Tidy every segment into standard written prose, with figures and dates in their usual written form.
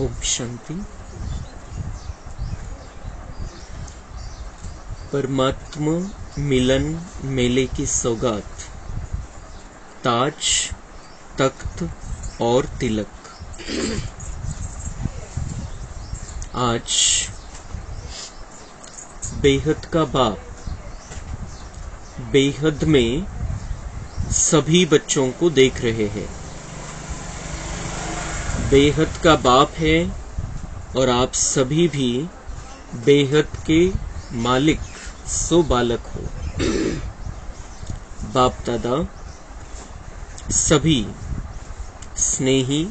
ओम शांति। परमात्मा मिलन मेले की सौगात, ताज, तख्त और तिलक। आज बेहद का बाप बेहद में सभी बच्चों को देख रहे हैं। बेहद का बाप है और आप सभी भी बेहद के मालिक सो बालक हो। बाप दादा सभी स्नेही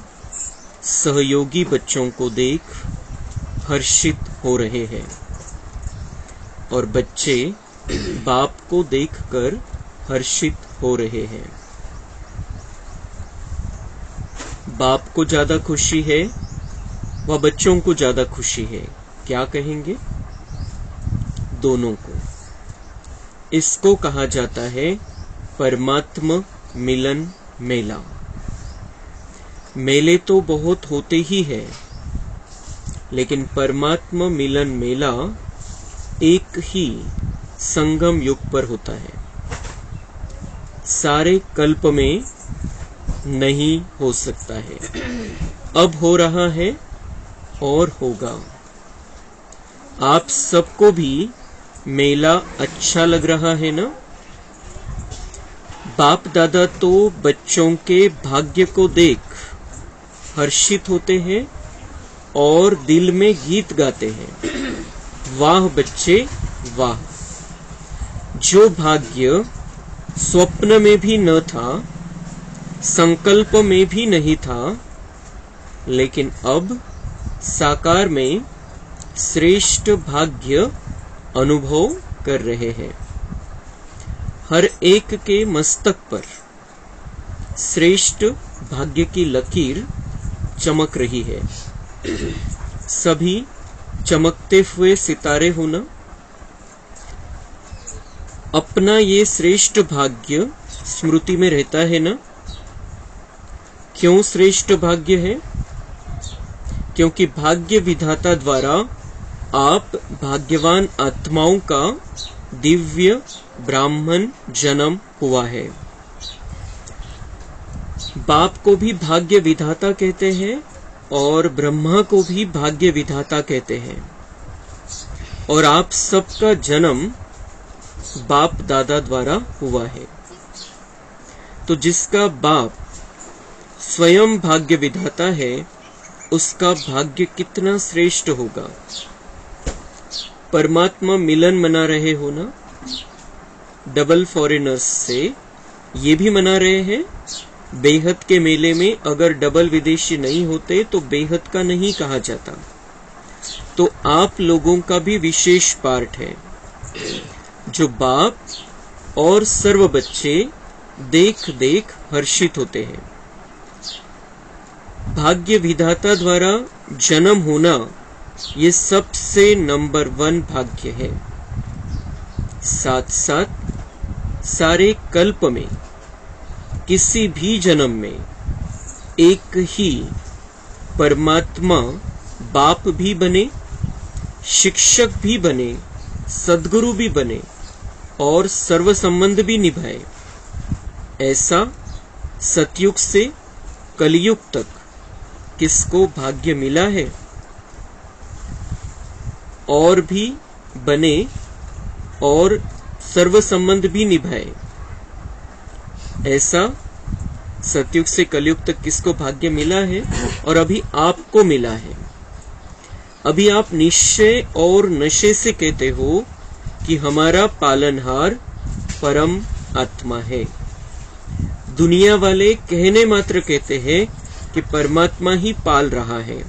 सहयोगी बच्चों को देख हर्षित हो रहे हैं और बच्चे बाप को देखकर हर्षित हो रहे हैं। बाप को ज्यादा खुशी है व बच्चों को ज्यादा खुशी है, क्या कहेंगे? दोनों को। इसको कहा जाता है परमात्मा मिलन मेला। मेले तो बहुत होते ही है, लेकिन परमात्मा मिलन मेला एक ही संगम युग पर होता है। सारे कल्प में नहीं हो सकता है। अब हो रहा है और होगा। आप सबको भी मेला अच्छा लग रहा है ना? बाप दादा तो बच्चों के भाग्य को देख हर्षित होते हैं और दिल में गीत गाते हैं, वाह बच्चे वाह। जो भाग्य स्वप्न में भी न था, संकल्प में भी नहीं था, लेकिन अब साकार में श्रेष्ठ भाग्य अनुभव कर रहे हैं। हर एक के मस्तक पर श्रेष्ठ भाग्य की लकीर चमक रही है। सभी चमकते हुए सितारे हो ना? अपना ये श्रेष्ठ भाग्य स्मृति में रहता है ना? क्यों श्रेष्ठ भाग्य है? क्योंकि भाग्य विधाता द्वारा आप भाग्यवान आत्माओं का दिव्य ब्राह्मण जन्म हुआ है। बाप को भी भाग्य विधाता कहते हैं और ब्रह्मा को भी भाग्य विधाता कहते हैं। और आप सबका जन्म बाप दादा द्वारा हुआ है। तो जिसका बाप स्वयं भाग्य विधाता है, उसका भाग्य कितना श्रेष्ठ होगा। परमात्मा मिलन मना रहे हो ना? डबल फॉरेनर्स से ये भी मना रहे हैं। बेहद के मेले में अगर डबल विदेशी नहीं होते तो बेहद का नहीं कहा जाता। तो आप लोगों का भी विशेष पार्ट है, जो बाप और सर्व बच्चे देख देख हर्षित होते हैं। भाग्य विधाता द्वारा जन्म होना ये सबसे नंबर 1 भाग्य है। साथ साथ सारे कल्प में किसी भी जन्म में एक ही परमात्मा बाप भी बने, शिक्षक भी बने, सद्गुरु भी बने और सर्व संबंध भी निभाए। ऐसा सतयुग से कलयुग तक किसको भाग्य मिला है? और भी बने और सर्व संबंध भी निभाए। ऐसा सतयुग से कलयुग तक किसको भाग्य मिला है? और अभी आपको मिला है। अभी आप निश्चय और नशे से कहते हो कि हमारा पालनहार परम आत्मा है। दुनिया वाले कहने मात्र कहते हैं कि परमात्मा ही पाल रहा है,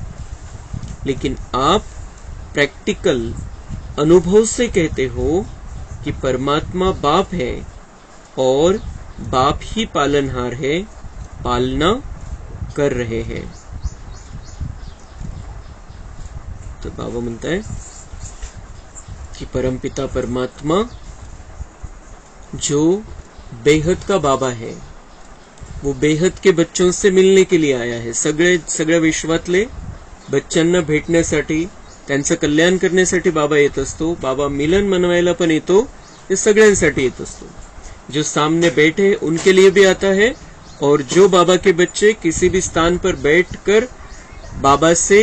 लेकिन आप प्रैक्टिकल अनुभव से कहते हो कि परमात्मा बाप है और बाप ही पालनहार है, पालना कर रहे हैं। तो बाबा म्हणता है कि परमपिता परमात्मा जो बेहद का बाबा है, वो बेहद के बच्चों से मिलने के लिए आया है। सगळ्या विश्वातले बच्चांना भेटण्यासाठी, त्यांचं कल्याण करण्यासाठी बाबा येत असतो. बाबा मिलन मनवायला पण येतो, ते सगळ्यांसाठी येत असतो. जो सामने बैठे उनके लिए भी आता है, और जो बाबा के बच्चे किसी भी स्थान पर बैठकर बाबा से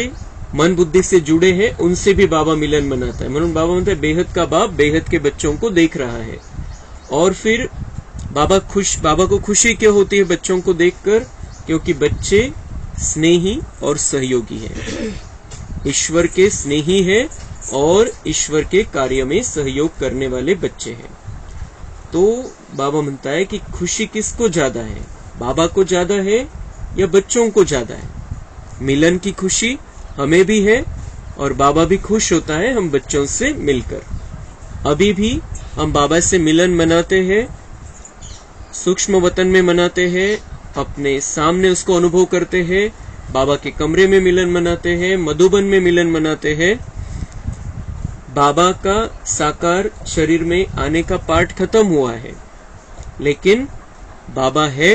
मन बुद्धि से जुड़े हैं, उनसे भी बाबा मिलन मनाता है. म्हणून बाबा म्हणते बेहद का बाप बेहद के बच्चों को देख रहा है. और फिर बाबा को खुशी क्यों होती है बच्चों को देखकर? क्योंकि बच्चे स्नेही और सहयोगी हैं, ईश्वर के स्नेही है और ईश्वर के कार्य में सहयोग करने वाले बच्चे हैं. तो बाबा म्हणता है कि खुशी किसको ज्यादा है, बाबा को ज्यादा है या बच्चों को ज्यादा है? मिलन की खुशी हमें भी है और बाबा भी खुश होता है हम बच्चों से मिलकर. अभी भी हम बाबा से मिलन मनाते हैं, सूक्ष्म वतन में मनाते हैं, अपने सामने उसको अनुभव करते हैं, बाबा के कमरे में मिलन मनाते हैं, मधुबन में मिलन मनाते हैं. बाबा का साकार शरीर में आने का पाठ खत्म हुआ है, लेकिन बाबा है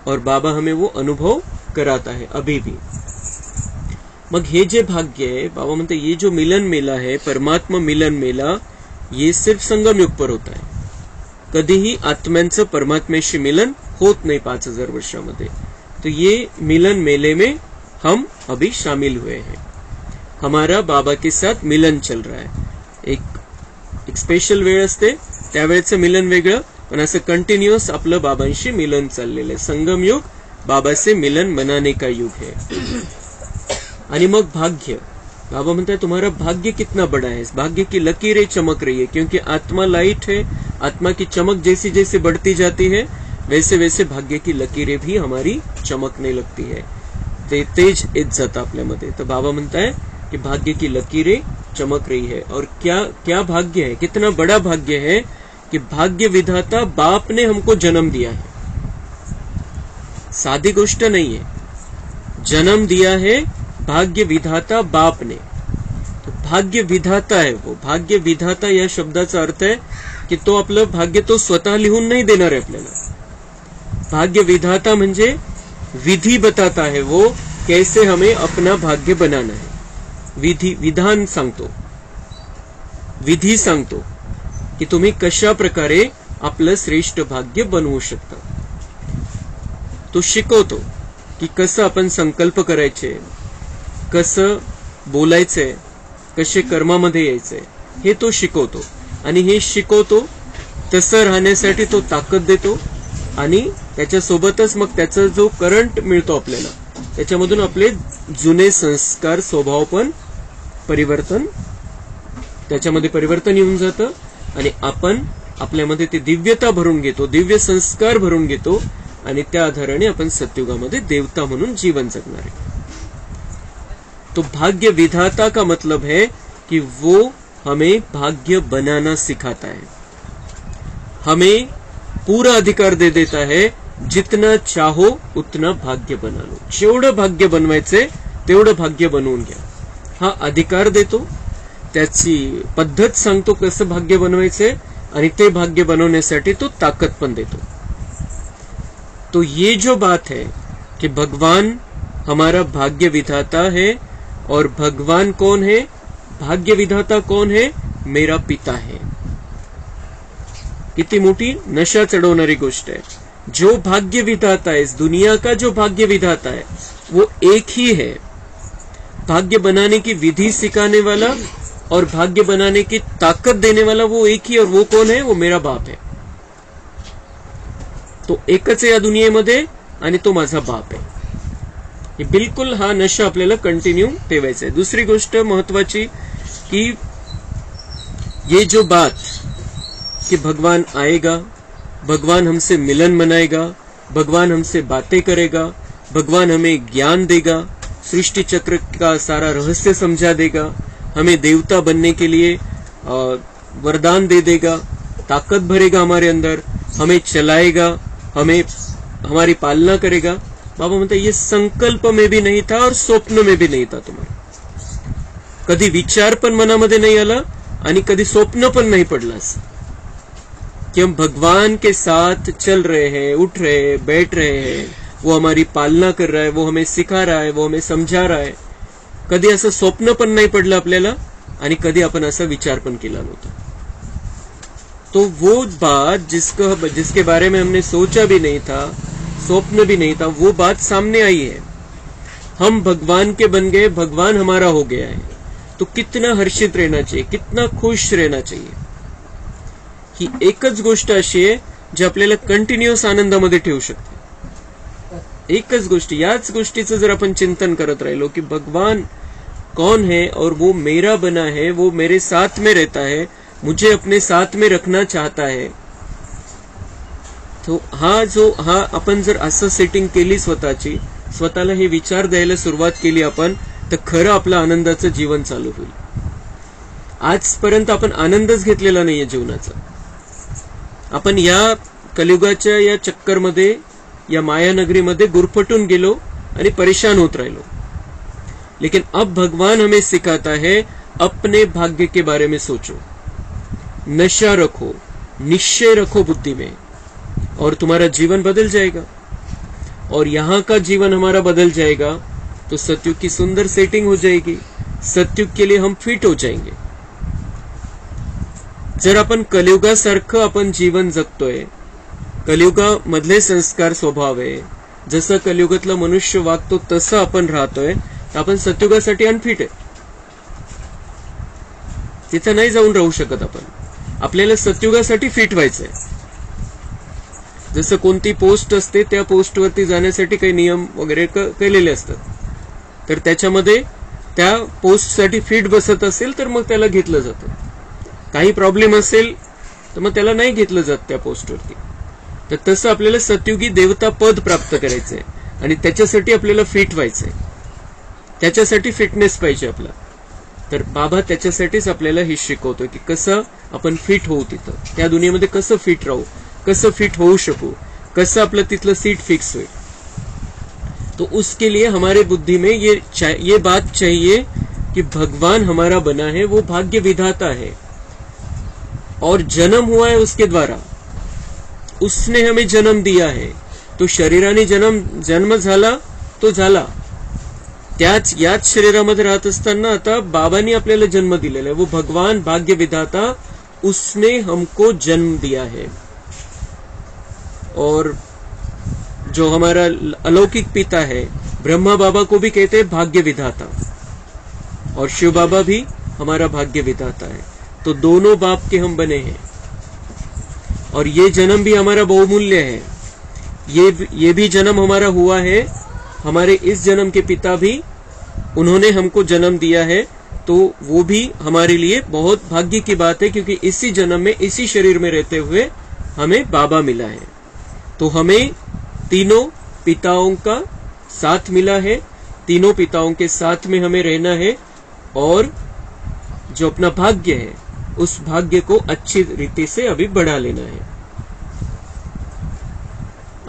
और बाबा हमें वो अनुभव कराता है अभी भी. मग हे जे भाग्य आहे, बाबा म्हणते ये जो मिलन मेला है, परमात्मा मिलन मेला, ये सिर्फ संगम युग पर होता है. कधीही आत्म्यांचं परमात्म्याशी मिलन होत नाही 5000 वर्षामध्ये. तो ये मिलन मेले में हम अभी शामिल हुए हैं. हमारा बाबा के साथ मिलन चल रहा है. एक स्पेशल वेळ असते, त्यावेळेचं मिलन वेगळं, पण असं कंटिन्युअस आपलं बाबांशी मिलन चाललेलं आहे. संगम युग बाबा से मिलन मनाने का युग है. आणि मग भाग्य, बाबा म्हणता है तुम्हारा भाग्य कितना बड़ा है, इस भाग्य की लकीरें चमक रही है, क्योंकि आत्मा लाइट है. आत्मा की चमक जैसी जैसी बढ़ती जाती है, वैसे वैसे भाग्य की लकीरें भी हमारी चमकने लगती है, ते तेज येत जातं आपल्यामध्ये. तर बाबा म्हणता है कि भाग्य की लकीरें चमक रही है. और क्या क्या भाग्य है, कितना बड़ा भाग्य है कि भाग्य विधाता बाप ने हमको जन्म दिया है. सादी गोष्ट नहीं है, जन्म दिया है भाग्य विधाता बाप ने. तो भाग्य विधाता है वो. भाग्य विधाता या शब्दाचा अर्थ है की तो आपलं भाग्य तो स्वतः लिहून नाही देणार आहे आपल्याला. भाग्य विधाता म्हणजे विधि बताता है वो, कैसे हमें अपना भाग्य बनाना है. विधान सांगतो, विधी सांगतो की तुम्ही कशा प्रकारे आपलं श्रेष्ठ भाग्य बनवू शकता. तो शिकवतो की कसं आपण संकल्प करायचे, कसं बोलायचंय, कसे कर्मामध्ये यायचंय, हे तो शिकवतो. आणि हे शिकवतो तसं राहण्यासाठी तो ताकद देतो. आणि त्याच्यासोबतच मग त्याचा जो करंट मिळतो आपल्याला, त्याच्यामधून आपले जुने संस्कार, स्वभाव पण त्याच्यामध्ये परिवर्तन येऊन जातं. आणि आपण आपल्यामध्ये ते दिव्यता भरून घेतो, दिव्य संस्कार भरून घेतो, आणि त्या आधाराने आपण सत्युगामध्ये देवता म्हणून जीवन जगणार आहे. तो भाग्य विधाता का मतलब है कि वो हमें भाग्य बनाना सिखाता है, हमें पूरा अधिकार दे देता है, जितना चाहो उतना भाग्य बना लो. जेवढं भाग्य बनवायचंय तेवढं भाग्य बनवून घ्या. हा अधिकार देतो, त्याची पद्धत सांगतो कसं भाग्य बनवायचंय, आणि ते भाग्य बनवण्यासाठी तो ताकद पण देतो. तो ये जो बात है कि भगवान हमारा भाग्य विधाता है, और भगवान कौन है, भाग्य विधाता कौन है, मेरा पिता है. किती मोठी नशा चढ़वणारी गोष्ट है. जो भाग्य विधाता है, इस दुनिया का जो भाग्य विधाता है वो एक ही है. भाग्य बनाने की विधि सिखाने वाला और भाग्य बनाने की ताकत देने वाला वो एक ही, और वो कौन है, वो मेरा बाप है. तो एकच आहे या दुनियेमध्ये, आणि तो माझा बाप आहे. बिल्कुल हा नशा आपल्याला कंटिन्यू ठेवायचा आहे. दूसरी गोष्ट महत्वाची कि ये जो बात कि भगवान आएगा, भगवान हमसे मिलन मनाएगा, भगवान हमसे बातें करेगा, भगवान हमें ज्ञान देगा, सृष्टि चक्र का सारा रहस्य समझा देगा, हमें देवता बनने के लिए वरदान दे देगा, ताकत भरेगा हमारे अंदर, हमें चलाएगा, हमें हमारी पालना करेगा. बाबा म्हणता ये संकल्प में भी नहीं था और स्वप्न में भी नहीं था. तुम्हाला कधी विचार पण मनामध्ये नहीं आला आणि कधी स्वप्न पण नहीं पडला कि हम भगवान के साथ चल रहे हैं, उठ रहे हैं, बैठ रहे हैं, वो हमारी पालना कर रहा है, वो हमें सिखा रहा है, वो हमें समझा रहा है. कधी असं स्वप्न पण नाही पडलं आपल्याला आणि कधी आपण असा विचार पण केला नव्हता. तो वो बात जिसके बारे में हमने सोचा भी नहीं था, स्वप्न भी नहीं था, वो बात सामने आई है. हम भगवान के बन गए, भगवान हमारा हो गया है. तो कितना हर्षित रहना चाहिए, कितना खुश रहना चाहिए. ही एकच गोष्ट अशी आहे जी आपल्याला कंटिन्युअस आनंदामध्ये ठेवू शकते. एकच गोष्ट, याच गोष्टीचं जर आपण चिंतन करत राहिलो की भगवान कौन है और वो मेरा बना है, वो मेरे साथ में रहता है, मुझे अपने साथ में रखना चाहता है. तो हा आपण जर असं सेटिंग केली स्वतःला हे विचार द्यायला सुरुवात केली आपण, तर खरं आपलं आनंदाचं जीवन चालू होईल. आजपर्यंत आपण आनंदच घेतलेला नाहीये जीवनाचा. आपण या कलियुगाच्या या चक्करमध्ये, या मायानगरीमध्ये गुरफटून गेलो आणि परेशान होत राहिलो. लेकिन अब भगवान हमें सिखाता है, अपने भाग्य के बारे में सोचो, नशा रखो, निश्चय रखो बुद्धि में, और तुम्हारा जीवन बदल जाएगा. और यहाँ का जीवन हमारा बदल जाएगा तो सतयुग की सुंदर सेटिंग हो जाएगी. सतयुग के लिए हम फिट हो जाएंगे. जर आपण कलियुगासारखं आपण जीवन जगतोय, कलियुगामधले संस्कार स्वभाव आहे, जसं कलियुगातला मनुष्य वागतो तसं आपण राहतोय, तर आपण सतयुगासाठी अनफिट आहे. तिथं नाही जाऊन राहू शकत आपण. आपल्याला सतयुगासाठी फिट व्हायचंय. जसं कोणती पोस्ट असते, त्या पोस्टवरती जाण्यासाठी काही नियम वगैरे केलेले असतात. तर त्याच्यामध्ये त्या पोस्टसाठी फिट बसत असेल तर मग त्याला घेतलं जातं. काही प्रॉब्लेम असेल तर मग त्याला नाही घेतलं जात त्या पोस्टवरती. तर तसं आपल्याला सतयुगी देवता पद प्राप्त करायचंय आणि त्याच्यासाठी आपल्याला फिट व्हायचंय. त्याच्यासाठी फिटनेस पाहिजे आपला. तर बाबा त्याच्यासाठीच आपल्याला हे शिकवतोय की कसं आपण फिट होऊ, तिथं त्या दुनियेमध्ये कसं फिट राहू, कसं फिट होऊ शकू, कसं आपलं तिथलं सीट फिक्स होईल. तो उसके लिए हमारे बुद्धि में ये बात चाहिए कि भगवान हमारा बना है, वो भाग्य विधाता है और जन्म हुआ है उसके द्वारा. उसने हमें जन्म दिया है. तो शरीराने जन्म झाला तो झाला, याच शरीरामध्ये राहत असताना आता बाबांनी आपल्याला जन्म दिलेला है. वो भगवान भाग्य विधाता, उसने हमको जन्म दिया है. और जो हमारा अलौकिक पिता है ब्रह्मा बाबा को भी कहते हैं भाग्य विधाता, और शिव बाबा भी हमारा भाग्य विधाता है. तो दोनों बाप के हम बने हैं. और ये जन्म भी हमारा बहुमूल्य है. ये भी जन्म हमारा हुआ है. हमारे इस जन्म के पिता भी, उन्होंने हमको जन्म दिया है. तो वो भी हमारे लिए बहुत भाग्य की बात है, क्योंकि इसी जन्म में, इसी शरीर में रहते हुए हमें बाबा मिला है. तो हमें तीनों पिताओं का साथ मिला है. तीनों पिताओं के साथ में हमें रहना है और जो अपना भाग्य है उस भाग्य को अच्छी रीति से अभी बढ़ा लेना है.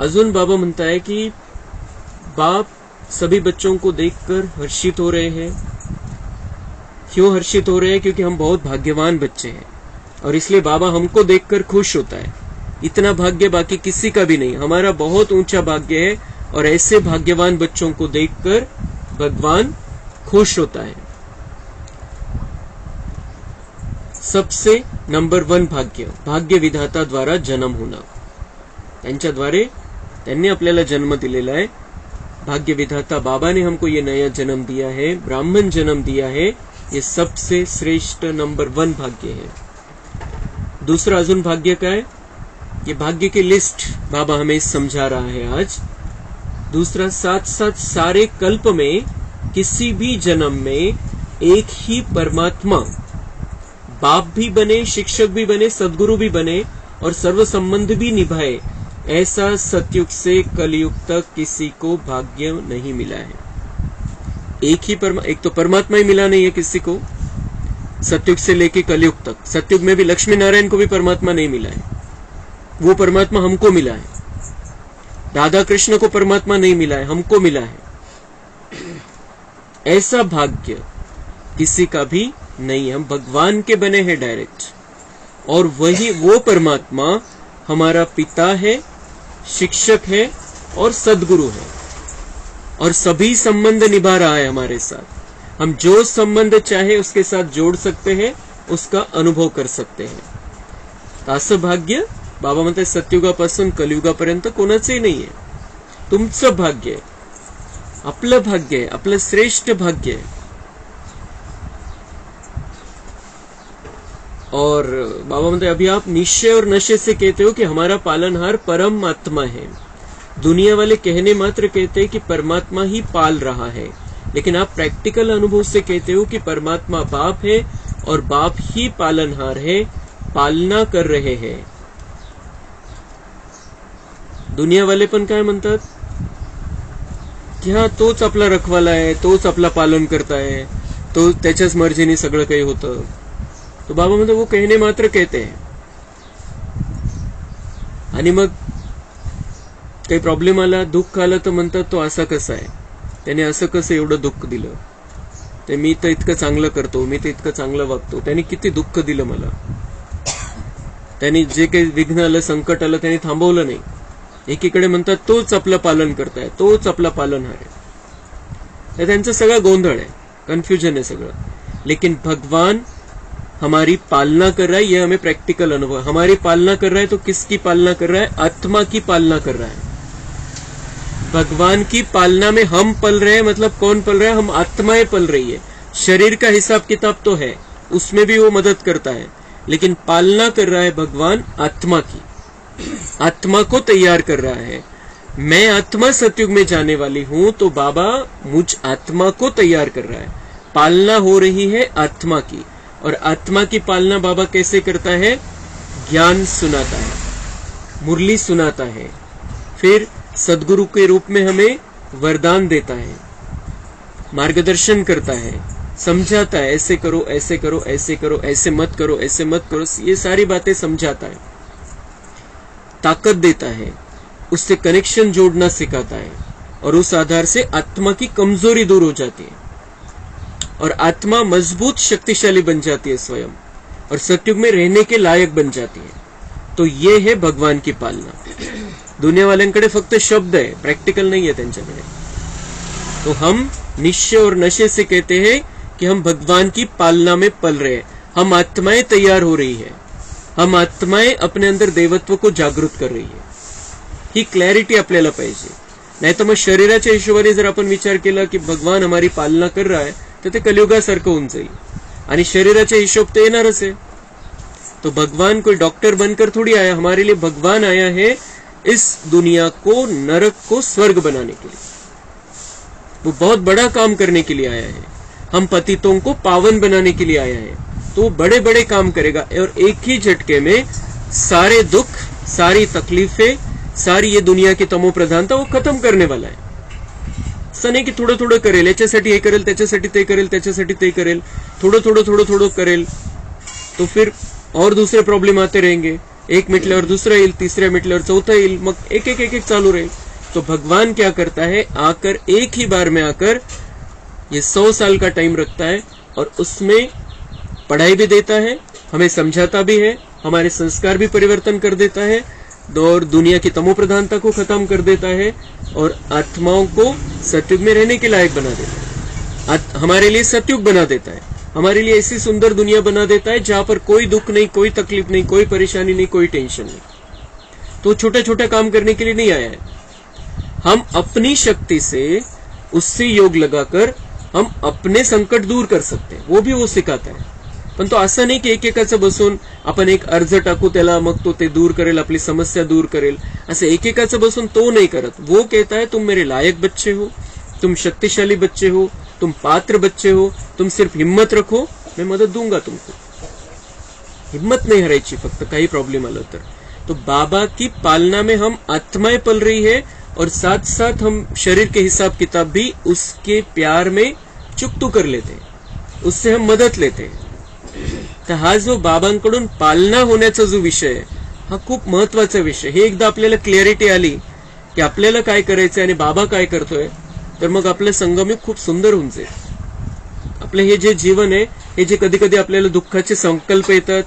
अजून बाबा म्हणता है कि बाप सभी बच्चों को देखकर हर्षित हो रहे हैं. क्यों हर्षित हो रहे हैं? क्योंकि हम बहुत भाग्यवान बच्चे हैं और इसलिए बाबा हमको देखकर खुश होता है. इतना भाग्य बाकी किसी का भी नहीं. हमारा बहुत ऊंचा भाग्य है और ऐसे भाग्यवान बच्चों को देखकर भगवान खुश होता है. सबसे नंबर 1 भाग्य विधाता द्वारा जन्म होना. त्यांच्याद्वारे त्यांनी आपल्याला जन्म दिलेला आहे. भाग्य विधाता बाबा ने हमको ये नया जन्म दिया है, ब्राह्मण जन्म दिया है. ये सबसे श्रेष्ठ नंबर 1 भाग्य है. दूसरा अजून भाग्य का है, ये भाग्य की लिस्ट बाबा हमें समझा रहा है आज. दूसरा, साथ साथ सारे कल्प में किसी भी जन्म में एक ही परमात्मा बाप भी बने, शिक्षक भी बने, सदगुरु भी बने और सर्व संबंध भी निभाए, ऐसा सतयुग से कलयुग तक किसी को भाग्य नहीं मिला है. एक तो परमात्मा ही मिला नहीं है किसी को सतयुग से लेके कलयुग तक. सतयुग में भी लक्ष्मी नारायण को भी परमात्मा नहीं मिला है. वो परमात्मा हमको मिला है. राधा कृष्ण को परमात्मा नहीं मिला है, हमको मिला है. ऐसा भाग्य किसी का भी नहीं. हम भगवान के बने हैं डायरेक्ट, और वो परमात्मा हमारा पिता है, शिक्षक है और सदगुरु है, और सभी संबंध निभा रहा है हमारे साथ. हम जो संबंध चाहे उसके साथ जोड़ सकते हैं, उसका अनुभव कर सकते हैं. असं भाग्य बाबा म्हणतात सतयुगापासून कलियुगापर्यंत कोणाचंही नाहीये. तुमचं भाग्य आहे, आपलं भाग्य आहे, आपलं श्रेष्ठ भाग्य आहे. और बाबा म्हणते अभी आप निश्चय और नशे से कहते हो कि हमारा पालनहार परमात्मा है. दुनिया वाले कहने मात्र कहते हैं कि परमात्मा ही पाल रहा है, लेकिन आप प्रैक्टिकल अनुभव से कहते हो कि परमात्मा बाप है और बाप ही पालनहार है, पालना कर रहे हैं. दुनिया वाले पण काय म्हणतात की हा तोच आपला रखवाला आहे, तोच आपला पालन करताय, तो त्याच्याच मर्जीने सगळं काही होतं. तो बाबा म्हणतो वो कहने मात्र कहते हैं. आणि मग काही प्रॉब्लेम आला, दुःख आलं तर म्हणतात तो असा कसा आहे, त्याने असं कसं एवढं दुःख दिलं, ते मी तर इतकं चांगलं करतो, मी तर इतकं चांगलं वागतो, त्याने किती दुःख दिलं मला, त्यांनी जे काही विघ्न आलं, संकट आलं, त्यांनी थांबवलं नाही. एकीकडे म्हणतात तोच आपलं पालन करताय, तोच आपला पालनहार आहे. त्यांचा सगळा गोंधळ आहे, कंफ्यूजन आहे सगळं. लेकिन भगवान हमारी पालना कर रहा है, ये हमें प्रैक्टिकल अनुभव. हमारी पालना कर रहा है तो किसकी पालना कर रहा है? आत्मा की पालना कर रहा है. भगवान की पालना में हम पल रहे हैं, मतलब कौन पल रहा है? हम आत्माएं पल रही है. शरीर का हिसाब किताब तो है, उसमें भी वो मदद करता है, लेकिन पालना कर रहा है भगवान आत्मा की. आत्मा को तैयार कर रहा है. मैं आत्मा सतयुग में जाने वाली हूं, तो बाबा मुझ आत्मा को तैयार कर रहा है. पालना हो रही है आत्मा की. और आत्मा की पालना बाबा कैसे करता है? ज्ञान सुनाता है, मुरली सुनाता है, फिर सदगुरु के रूप में हमें वरदान देता है, मार्गदर्शन करता है, समझाता है, ऐसे करो, ऐसे करो, ऐसे करो, ऐसे मत करो, ऐसे मत करो, ये सारी बातें समझाता है, ताकत देता है, उससे कनेक्शन जोड़ना सिखाता है. और उस आधार से आत्मा की कमजोरी दूर हो जाती है और आत्मा मजबूत शक्तिशाली बन जाती है स्वयं, और सतयुग में रहने के लायक बन जाती है. तो ये है भगवान की पालना. दुनिया वाल्यांकडे फक्त शब्द है, प्रैक्टिकल नहीं है त्यांच्याकडे. तो हम निश्चय और नशे से कहते हैं कि हम भगवान की पालना में पल रहे हैं. हम आत्माएं तैयार हो रही है, हम आत्माएं अपने अंदर देवत्व को जागृत कर रही है. ही क्लॅरिटी आपल्याला पाहिजे. नाही तर मग शरीराच्या हिशोबाने जर आपण विचार केला की भगवान हमारी पालना कर रहा है, तर ते कलियुगासारखं होऊन जाईल आणि शरीराचे हिशोब तो येणारच है. तो भगवान कोई डॉक्टर बनकर थोड़ी आया, हमारे लिए भगवान आया है इस दुनिया को, नरक को स्वर्ग बनाने के लिए. वो बहुत बड़ा काम करने के लिए आया है. हम पतितों को पावन बनाने के लिए आया है. तो वो बड़े बड़े काम करेगा और एक ही झटके में सारे दुख, सारी तकलीफें, सारी ये दुनिया की तमो प्रधानता वो खत्म करने वाला है. असं नाही की थोडं थोडं करेल, याच्यासाठी हे करेल, त्याच्यासाठी ते करेल, त्याच्यासाठी ते करेल, थोडं थोडं थोडं थोडं करेल, तो फिर और दूसरे प्रॉब्लम आते रहेंगे. एक मिटल्यावर दुसरा येईल, तिसऱ्या मिटल्यावर चौथा येईल, मग एक एक एक एक चालू रहेल. तो भगवान क्या करता है? आकर एक ही बार में आकर ये 100 साल का टाइम रखता है और उसमें पढ़ाई भी देता है, हमें समझाता भी है, हमारे संस्कार भी परिवर्तन कर देता है और दुनिया की तमो प्रधानता को खत्म कर देता है और आत्माओं को सतयुग में रहने के लायक बना देता है. हमारे लिए सतयुग बना देता है, हमारे लिए ऐसी सुंदर दुनिया बना देता है जहां पर कोई दुख नहीं, कोई तकलीफ नहीं, कोई परेशानी नहीं, कोई टेंशन नहीं. तो छोटा छोटा काम करने के लिए नहीं आया है. हम अपनी शक्ति से उससे योग लगाकर हम अपने संकट दूर कर सकते हैं, वो भी वो सिखाता है. पण तो असं नाही की एकेकाचं बसून आपण एक अर्ज टाकू त्याला, मग तो ते दूर करेल, आपली समस्या दूर करेल, असं एकेकाचं बसून तो नहीं करत. वो कहता है तुम मेरे लायक बच्चे हो, तुम शक्तिशाली बच्चे हो, तुम पात्र बच्चे हो, तुम सिर्फ हिम्मत रखो, मैं मदद दूंगा तुमको. हिम्मत नहीं हरायची फक्त काही प्रॉब्लम आलं तर. तो बाबा की पालना में हम आत्माएं पल रही है और साथ साथ हम शरीर के हिसाब किताब भी उसके प्यार में चुकतू कर लेते हैं, उससे हम मदद लेते हैं. तर हा जो बाबांकडून पालना होण्याचा जो विषय आहे, हा खूप महत्वाचा विषय. हे एकदा आपल्याला क्लॅरिटी आली की आपल्याला काय करायचंय आणि बाबा काय करतोय, तर मग आपलं संगमयुग खूप सुंदर होऊन जाईल. आपलं हे जे जीवन आहे, हे जे कधी कधी आपल्याला दुःखाचे संकल्प येतात,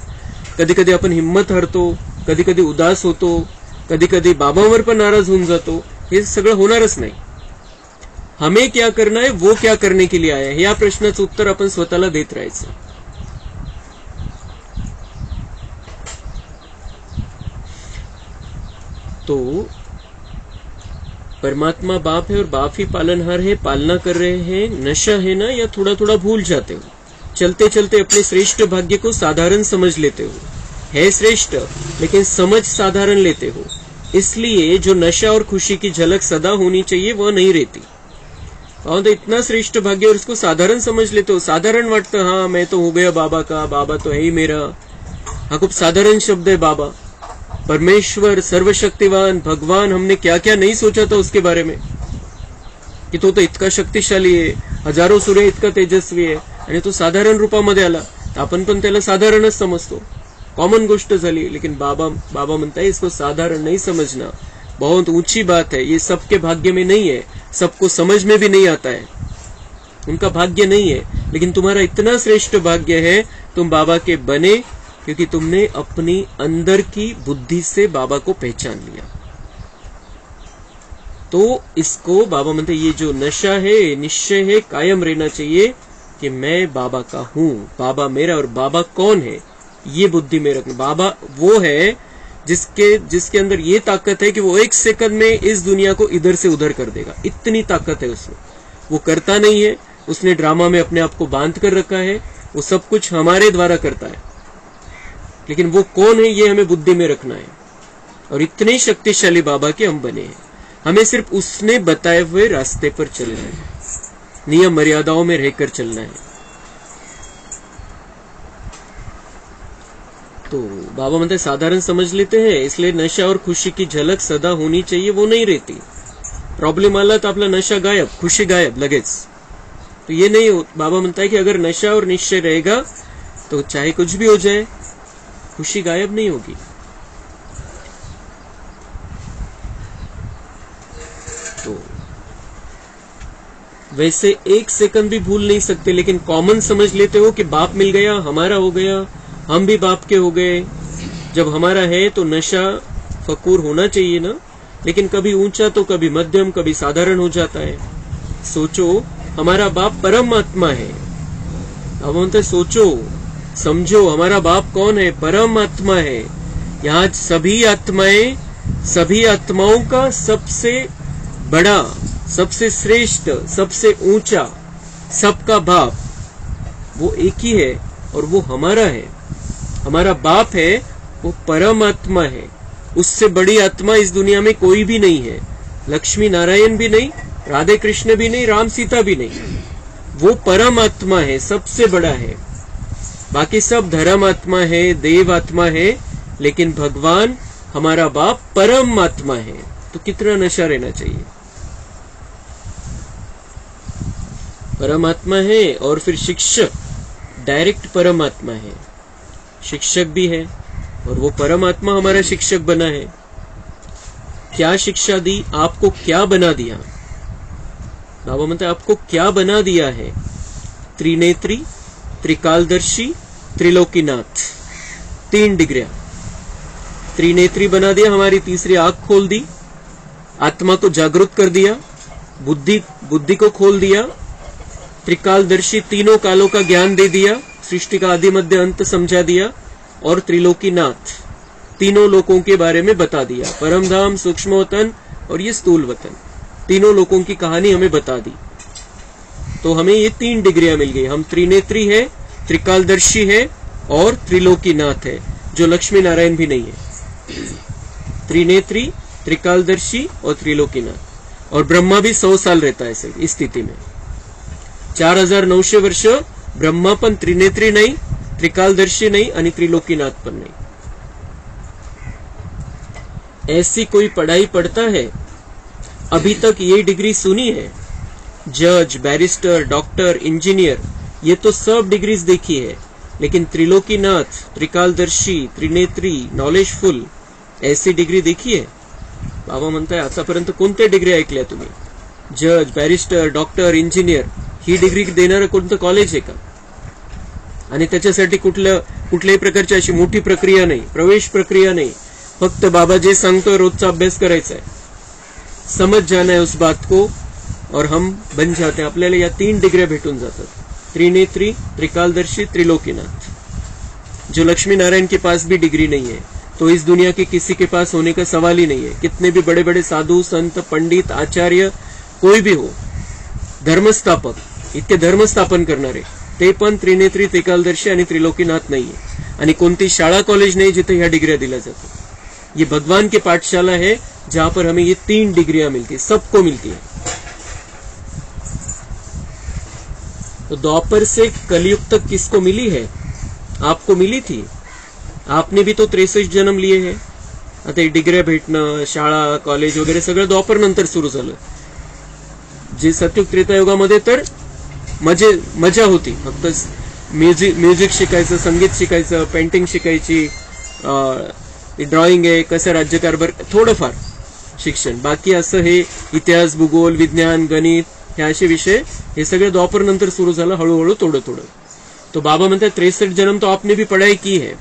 कधी कधी आपण हिंमत हरतो, कधी कधी उदास होतो, कधी कधी बाबांवर पण नाराज होऊन जातो, हे सगळं होणारच नाही. हमें क्या करना आहे, वो क्या करने के लिए आया है, या प्रश्नाचं उत्तर आपण स्वतःला देत राहायचं. तो परमात्मा बाप है और बाप ही पालनहार है, पालना कर रहे हैं. नशा है ना, या थोड़ा थोड़ा भूल जाते हो. चलते चलते अपने श्रेष्ठ भाग्य को साधारण समझ लेते हो. है श्रेष्ठ लेकिन समझ साधारण लेते हो. इसलिए जो नशा और खुशी की झलक सदा होनी चाहिए वह नहीं रहती. और तो इतना श्रेष्ठ भाग्य और इसको साधारण समझ लेते हो. साधारण वाटतं, हाँ मैं तो हो गया बाबा का, बाबा तो है ही मेरा. हा खूप साधारण शब्द है बाबा. परमेश्वर, सर्वशक्तिवान, भगवान, हमने क्या क्या नहीं सोचा था उसके बारे में, की तो इतका शक्तिशाली आहे, हजारो सूर्य इतका तेजस्वी आहे, आणि तो साधारण रूपामध्ये आला. आपण पण त्याला साधारणच समजतो, कॉमन गोष्ट झाली. लेकिन बाबा म्हणता है इसको साधारण नहीं समझना, बहुत ऊंची बात है. ये सबके भाग्य में नहीं है, सबको समझ में भी नहीं आता है, उनका भाग्य नहीं है. लेकिन तुम्हारा इतना श्रेष्ठ भाग्य है, तुम बाबा के बने, क्योंकि तुमने अपनी अंदर की बुद्धि से बाबा को पहचान लिया. तो इसको बाबा म्हणते ये जो नशा है, निश्चय है, कायम रहना चाहिए कि मैं बाबा का हूं, बाबा मेरा. और बाबा कौन है ये बुद्धि में रखना. बाबा वो है जिसके अंदर ये ताकत है कि वो एक सेकंड में इस दुनिया को इधर से उधर कर देगा. इतनी ताकत है उसमें. वो करता नहीं है, उसने ड्रामा में अपने आप को बांध कर रखा है. वो सब कुछ हमारे द्वारा करता है, लेकिन वो कौन है ये हमें बुद्धि में रखना है. और इतने शक्तिशाली बाबा के हम बने हैं. हमें सिर्फ उसने बताए हुए रास्ते पर चलना है, नियम मर्यादाओं में रहकर चलना है. तो बाबा म्हणते साधारण समझ लेते हैं, इसलिए नशा और खुशी की झलक सदा होनी चाहिए, वो नहीं रहती. प्रॉब्लेम आला तो आपला नशा गायब, खुशी गायब लगेच. तो ये नहीं हो. बाबा म्हणता है कि अगर नशा और निश्चय रहेगा तो चाहे कुछ भी हो जाए, खुशी गायब नहीं होगी. तो वैसे एक सेकंड भी भूल नहीं सकते, लेकिन कॉमन समझ लेते हो कि बाप मिल गया, हमारा हो गया, हम भी बाप के हो गए. जब हमारा है तो नशा फकूर होना चाहिए ना, लेकिन कभी ऊंचा तो कभी मध्यम, कभी साधारण हो जाता है. सोचो हमारा बाप परमात्मा है. अब हम सोचो समझो हमारा बाप कौन है, परमात्मा है. यहाँ सभी आत्माओं का सबसे बड़ा, सबसे श्रेष्ठ, सबसे ऊंचा, सबका बाप वो एक ही है, और वो हमारा है. हमारा बाप है, वो परमात्मा है. उससे बड़ी आत्मा इस दुनिया में कोई भी नहीं है. लक्ष्मी नारायण भी नहीं, राधे कृष्ण भी नहीं, राम सीता भी नहीं. वो परमात्मा है, सबसे बड़ा है. बाकी सब धर्मात्मा है, देव आत्मा है, लेकिन भगवान हमारा बाप परमात्मा है. तो कितना नशा रहना चाहिए. परमात्मा है और फिर शिक्षक, डायरेक्ट परमात्मा है. शिक्षक भी है और वो परमात्मा हमारा शिक्षक बना है. क्या शिक्षा दी, आपको क्या बना दिया. बाबा म्हणते आपको क्या बना दिया है. त्रिनेत्री, त्रिकालदर्शी, त्रिलोकीनाथ, 3 डिग्रियां. त्रिनेत्री बना दिया, हमारी तीसरी आंख खोल दी, आत्मा को जागृत कर दिया, बुद्धि को खोल दिया. त्रिकालदर्शी, तीनों कालों का ज्ञान दे दिया, सृष्टि का आदि मध्य अंत समझा दिया. और त्रिलोकीनाथ, तीनों लोकों के बारे में बता दिया. परमधाम, सूक्ष्म वतन और ये स्थूल वतन, तीनों लोकों की कहानी हमें बता दी. तो हमें ये 3 डिग्रियां मिल गई. हम त्रिनेत्री है, त्रिकालदर्शी है और त्रिलोकीनाथ है, जो लक्ष्मी नारायण भी नहीं है. त्रिनेत्री, त्रिकालदर्शी और त्रिलोकीनाथ. और ब्रह्मा भी 100 साल रहता है सिर्फ इस स्थिति में. 4900 वर्ष ब्रह्मा पण त्रिनेत्री नहीं, त्रिकालदर्शी नहीं आणि त्रिलोकीनाथ पण नहीं. ऐसी कोई पढ़ाई पढ़ता है, अभी तक ये डिग्री सुनी है. जज, बैरिस्टर, डॉक्टर, इंजीनियर, ये तो सब डिग्रीज देखी है, लेकिन त्रिलोकीनाथ, त्रिकालदर्शी, त्रिनेत्री, नॉलेजफुल, ऐसी डिग्री देखी है. बाबा म्हणताय आतापर्यंत कोणत्या डिग्री ऐकल्या तुम्ही. जज, बैरिस्टर, डॉक्टर, इंजिनियर, ही डिग्री देणारं कोणतं कॉलेज आहे का. आणि त्याच्यासाठी कुठल्याही प्रकारची अशी मोठी प्रक्रिया नाही, प्रवेश प्रक्रिया नाही. फक्त बाबा जे सांगतोय रोजचा अभ्यास करायचा आहे, समझ जाना है उस बात को. और हम बन जाते हैं, आपल्याला या 3 डिग्र्या भेटून जातात, त्रिनेत्री, त्रिकालदर्शी, त्रिलोकीनाथ। जो लक्ष्मी नारायण के पास भी डिग्री नहीं है तो इस दुनिया के किसी के पास होने का सवाल ही नहीं है। कितने भी बड़े बड़े साधु संत पंडित आचार्य कोई भी हो, धर्मस्थापक, इतके धर्मस्थापन करणारे, ते पण त्रिनेत्री, त्रिकालदर्शी आणि त्रिलोकीनाथ नाहीये, आणि कोणती शाळा कॉलेज नाही जिथे ह्या डिग्रिया दिल्या जातात। ये भगवान की पाठशाला है जहां पर हमें ये 3 डिग्रियां मिलती है, सबको मिलती है। तो द्वापर से कलयुग तक किसको मिली है? आपको मिली थी। आपने भी तो 63 जन्म लिए हैं। आता डिग्र्या भेटणं, शाळा कॉलेज वगैरे सगळं द्वापर नंतर सुरू झालं। जे सतयुग त्रेतायुगामध्ये तर मजा होती, फक्त म्युझिक शिकायचं, संगीत शिकायचं, पेंटिंग शिकायची, ड्रॉइंग आहे, कसं राज्यकारभार, थोडंफार शिक्षण, बाकी असं हे इतिहास, भूगोल, विज्ञान, गणित हे असे विषय हे सगळे द्वापर नंतर सुरू झालं, हळूहळू थोडं थोडं। तो बाबा म्हणतात 63 जन्म तो आपने भी पढ़ाई की है,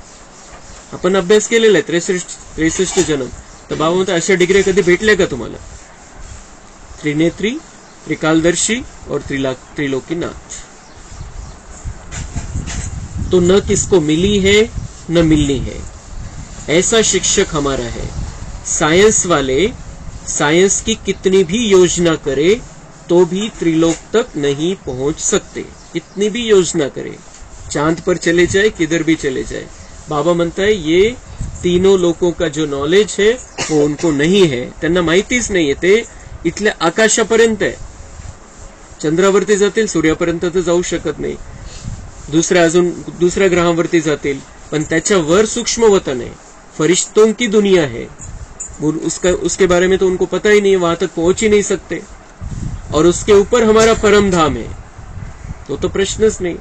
आपण अभ्यास केलेला आहे, 63 जन्म। तर बाबा म्हणतात अशा डिग्री कधी भेटल्या का तुम्हाला? त्रिनेत्री, त्रिकालदर्शी और त्रिलोकीनाथ। तो न किसको मिली है न मिलनी है, ऐसा शिक्षक हमारा है। साइंस वाले साइंस की कितनी भी योजना करे तो भी त्रिलोक तक नहीं पहुंच सकते, कितनी भी योजना करे, चांद पर चले जाए, किधर भी चले जाए। बाबा म्हणता है ये तीनों लोगों का जो नॉलेज है वो उनको नहीं है, त्यांना माहितीच नाहीये, ते इथल्या आकाशापर्यंत आहे, चंद्रावरती जातील, सूर्यापर्यंत तर जाऊ शकत नाही, दुसऱ्या ग्रहावरती जातील, पण त्याच्या वर सूक्ष्म वतन है, फरिश्तों की दुनिया है, उसके बारे में तो उनको पता ही नहीं, वहां तक पहुंच ही नहीं सकते, और उसके ऊपर हमारा परम धाम है, तो प्रश्नच नहीं,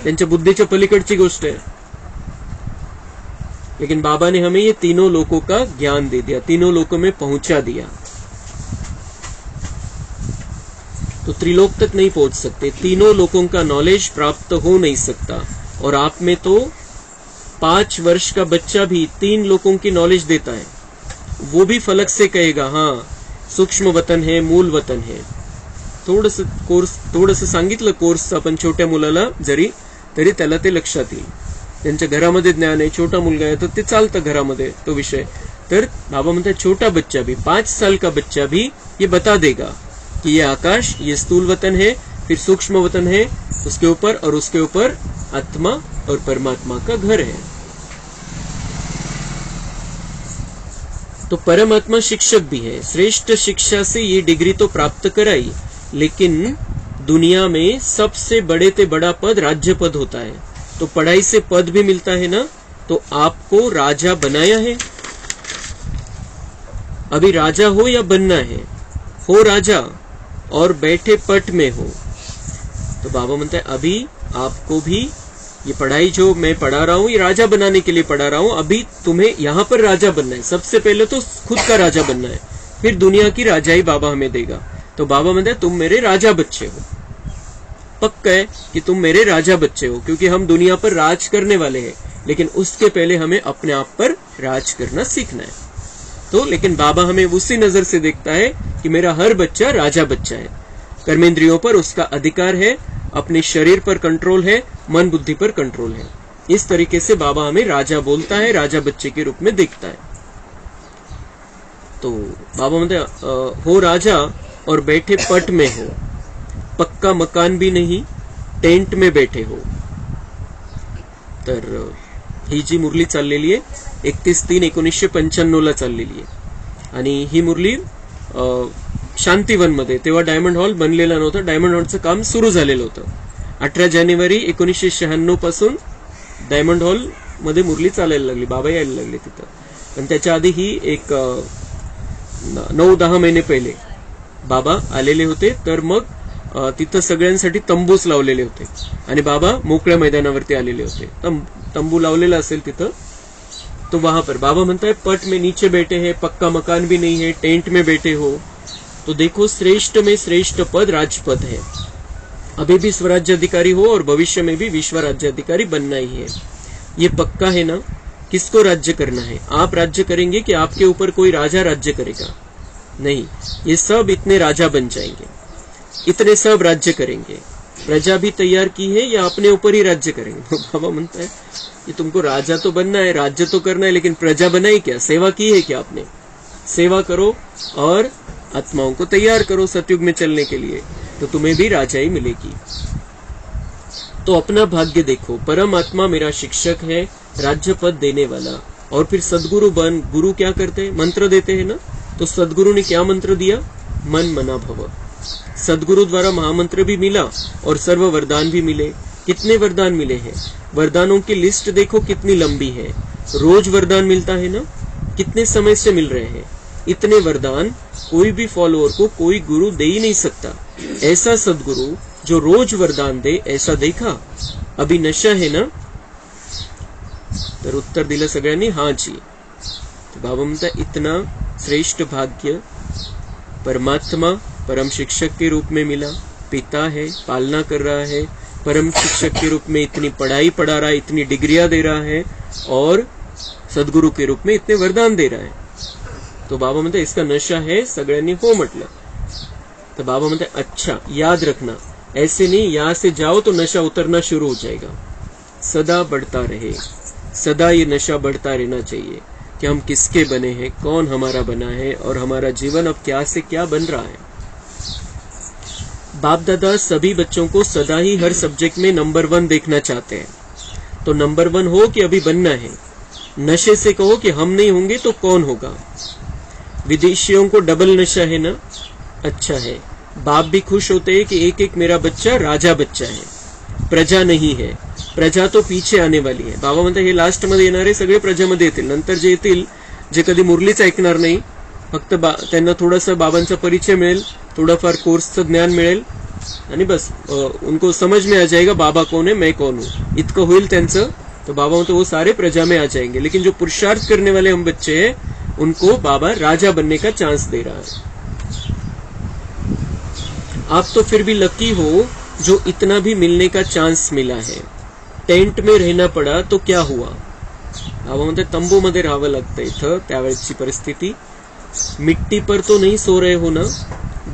त्यांच्या बुद्धीच्या पलीकडची गोष्ट है। लेकिन बाबा ने हमें ये तीनों लोकों का ज्ञान दे दिया, तीनों लोकों में पहुंचा दिया। तो त्रिलोक तक नहीं पहुंच सकते, तीनों लोगों का नॉलेज प्राप्त हो नहीं सकता। और आप में तो 5 वर्ष का बच्चा भी 3 लोगों की नॉलेज देता है, वो भी फलक से कहेगा हाँ सूक्ष्म वतन है, मूल वतन है। थोडंसं सांगितलं कोर्स आपण छोट्या मुलाला जरी, तरी त्याला ते लक्षात येईल, त्यांच्या घरामध्ये ज्ञान आहे, छोटा मुलगा आहे तर ते चालतं घरामध्ये तो विषय। तर बाबा म्हणतात छोटा बच्चा भी, 5 साल का बच्चा भी ये बता देगा कि ये आकाश, ये स्थूल वतन है, फिर सूक्ष्म वतन है उसके ऊपर, और उसके ऊपर आत्मा और परमात्मा का घर है। तो परमात्मा शिक्षक भी है, श्रेष्ठ शिक्षा से ये डिग्री तो प्राप्त कराई, लेकिन दुनिया में सबसे बड़े से बड़ा पद राज्य पद होता है। तो पढ़ाई से पद भी मिलता है ना, तो आपको राजा बनाया है। अभी राजा हो या बनना है, हो राजा और बैठे पट में हो। तो बाबा म्हणता है अभी आपको भी ये पढ़ाई जो मैं पढ़ा रहा हूं, ये राजा बनाने के लिए पढ़ा रहा हूं। अभी तुम्हें यहां पर राजा बनना है, सबसे पहले तो खुद का राजा बनना है, फिर दुनिया की राजाई बाबा हमें देगा। तो बाबा म्हणता है तुम मेरे राजा बच्चे हो, पक्का है कि तुम मेरे राजा बच्चे हो, क्योंकि हम दुनिया पर राज करने वाले हैं, लेकिन उसके पहले हमें अपने आप पर राज करना सीखना है। तो लेकिन बाबा हमें उसी नजर से देखता है कि मेरा हर बच्चा राजा बच्चा है, कर्मेंद्रियों पर उसका अधिकार है, अपने शरीर पर कंट्रोल है, मन बुद्धि पर कंट्रोल है। इस तरीके से बाबा हमें राजा बोलता है, राजा बच्चे के रूप में देखता है। तो बाबा म्हणते हो राजा और बैठे पट में हो, पक्का मकान भी नहीं, टेंट में बैठे हो। तर ही जी मुरली चाललेली आहे 31/3/1995 ला चाललेली आहे, आणि ही मुरली शांतिवन मध्ये, तेव्हा डायमंड हॉल बनलेला नव्हता, डायमंड हॉलचं काम सुरू झालेलं होतं। 18 जानेवारी 1996 पासून डायमंड हॉल मध्ये मुरली चालायला लागली, बाबा यायला लागले तिथं। पण त्याच्या आधी ही एक 9-10 महिने पहिले बाबा आलेले होते, तर मग तिथं सगळ्यांसाठी तंबूच लावलेले होते, आणि बाबा मोकळ्या मैदानावरती आलेले होते। तंबू लावलेला असेल तिथं, तो वहां पर बाबा म्हणता है पट में नीचे बैठे हैं, पक्का मकान भी नहीं है, टेंट में बैठे हो। तो देखो श्रेष्ठ में श्रेष्ठ पद राजपद है, अभी भी स्वराज्य अधिकारी हो और भविष्य में भी विश्व राज्य अधिकारी बनना ही है। ये पक्का है ना। किसको राज्य करना है? आप राज्य करेंगे कि आपके ऊपर कोई राजा राज्य करेगा? नहीं, ये सब इतने राजा बन जाएंगे। इतने सब राज्य करेंगे, प्रजा भी तैयार की है या अपने ऊपर ही राज्य करेंगे? तो बाबा म्हणता है कि तुमको राजा तो बनना है, राज्य तो करना है, लेकिन प्रजा बनाई क्या? सेवा की है क्या आपने? सेवा करो और आत्माओं को तैयार करो सतयुग में चलने के लिए, तो तुम्हें भी राजाई मिलेगी। तो अपना भाग्य देखो, परम आत्मा मेरा शिक्षक है, राज्य पद देने वाला, और फिर सदगुरु बन। गुरु क्या करते हैं? मंत्र देते हैं ना। तो सदगुरु ने क्या मंत्र दिया? मन मना भव। सदगुरु द्वारा महामंत्र भी मिला और सर्व वरदान भी मिले। कितने वरदान मिले हैं? वरदानों की लिस्ट देखो कितनी लंबी है। रोज वरदान मिलता है ना, कितने समय से मिल रहे हैं। इतने वरदान कोई भी फॉलोअर को कोई गुरु दे ही नहीं सकता। ऐसा सदगुरु जो रोज वरदान दे, ऐसा देखा? अभी नशा है ना? तर उत्तर दिलं सगळ्यांनी हाँ जी। तो बाबा म्हणता इतना श्रेष्ठ भाग्य परमात्मा परम शिक्षक के रूप में मिला। पिता है, पालना कर रहा है, परम शिक्षक के रूप में इतनी पढ़ाई पढ़ा रहा है, इतनी डिग्रियां दे रहा है, और सदगुरु के रूप में इतने वरदान दे रहा है। तो बाबा म्हणते इसका नशा है। सगळ्यांनी हो म्हटलं। तो बाबा म्हणते अच्छा याद रखना, ऐसे नहीं यहां से जाओ तो नशा उतरना शुरू हो जाएगा। सदा बढ़ता रहे, सदा ये नशा बढ़ता रहना चाहिए कि हम किसके बने हैं, कौन हमारा बना है, और हमारा जीवन अब क्या से क्या बन रहा है। बाप दादा सभी बच्चों को सदा ही हर सब्जेक्ट में नंबर 1 देखना चाहते हैं। तो नंबर 1 हो कि अभी बनना है। नशे से कहो कि हम नहीं होंगे तो कौन होगा। विदेशियों को डबल नशा है ना, अच्छा है। बाप भी खुश होते हैं कि एक एक मेरा बच्चा राजा बच्चा है, प्रजा नहीं है। प्रजा तो पीछे आने वाली आहे। बाबा म्हणतात हे लास्ट मध्ये येणारे सगळे प्रजामध्ये येतील, नंतर जे येतील जे कधी मुरलीच ऐकणार नाही, फक्त त्यांना थोडासा बाबांचा परिचय मिळेल, थोडाफार कोर्सचं ज्ञान मिळेल आणि बस उनको समझ में आ जाएगा बाबा कौन है मैं कौन हूँ, इतकं होईल त्यांचं। तो बाबा म्हणतो वो सारे प्रजा में आ जाएंगे, लेकिन जो पुरुषार्थ करने वाले हम बच्चे हैं उनको बाबा राजा बनने का चांस दे रहा है। आप तो फिर भी लकी हो जो इतना भी मिलने का चांस मिला है। टेंट में रहना पड़ा तो क्या हुआ? बाबा म्हणते तंबू मध्ये राहावं लागतं इथं, त्यावेळेची परिस्थिती। मिट्टी पर तो नहीं सो रहे हो ना,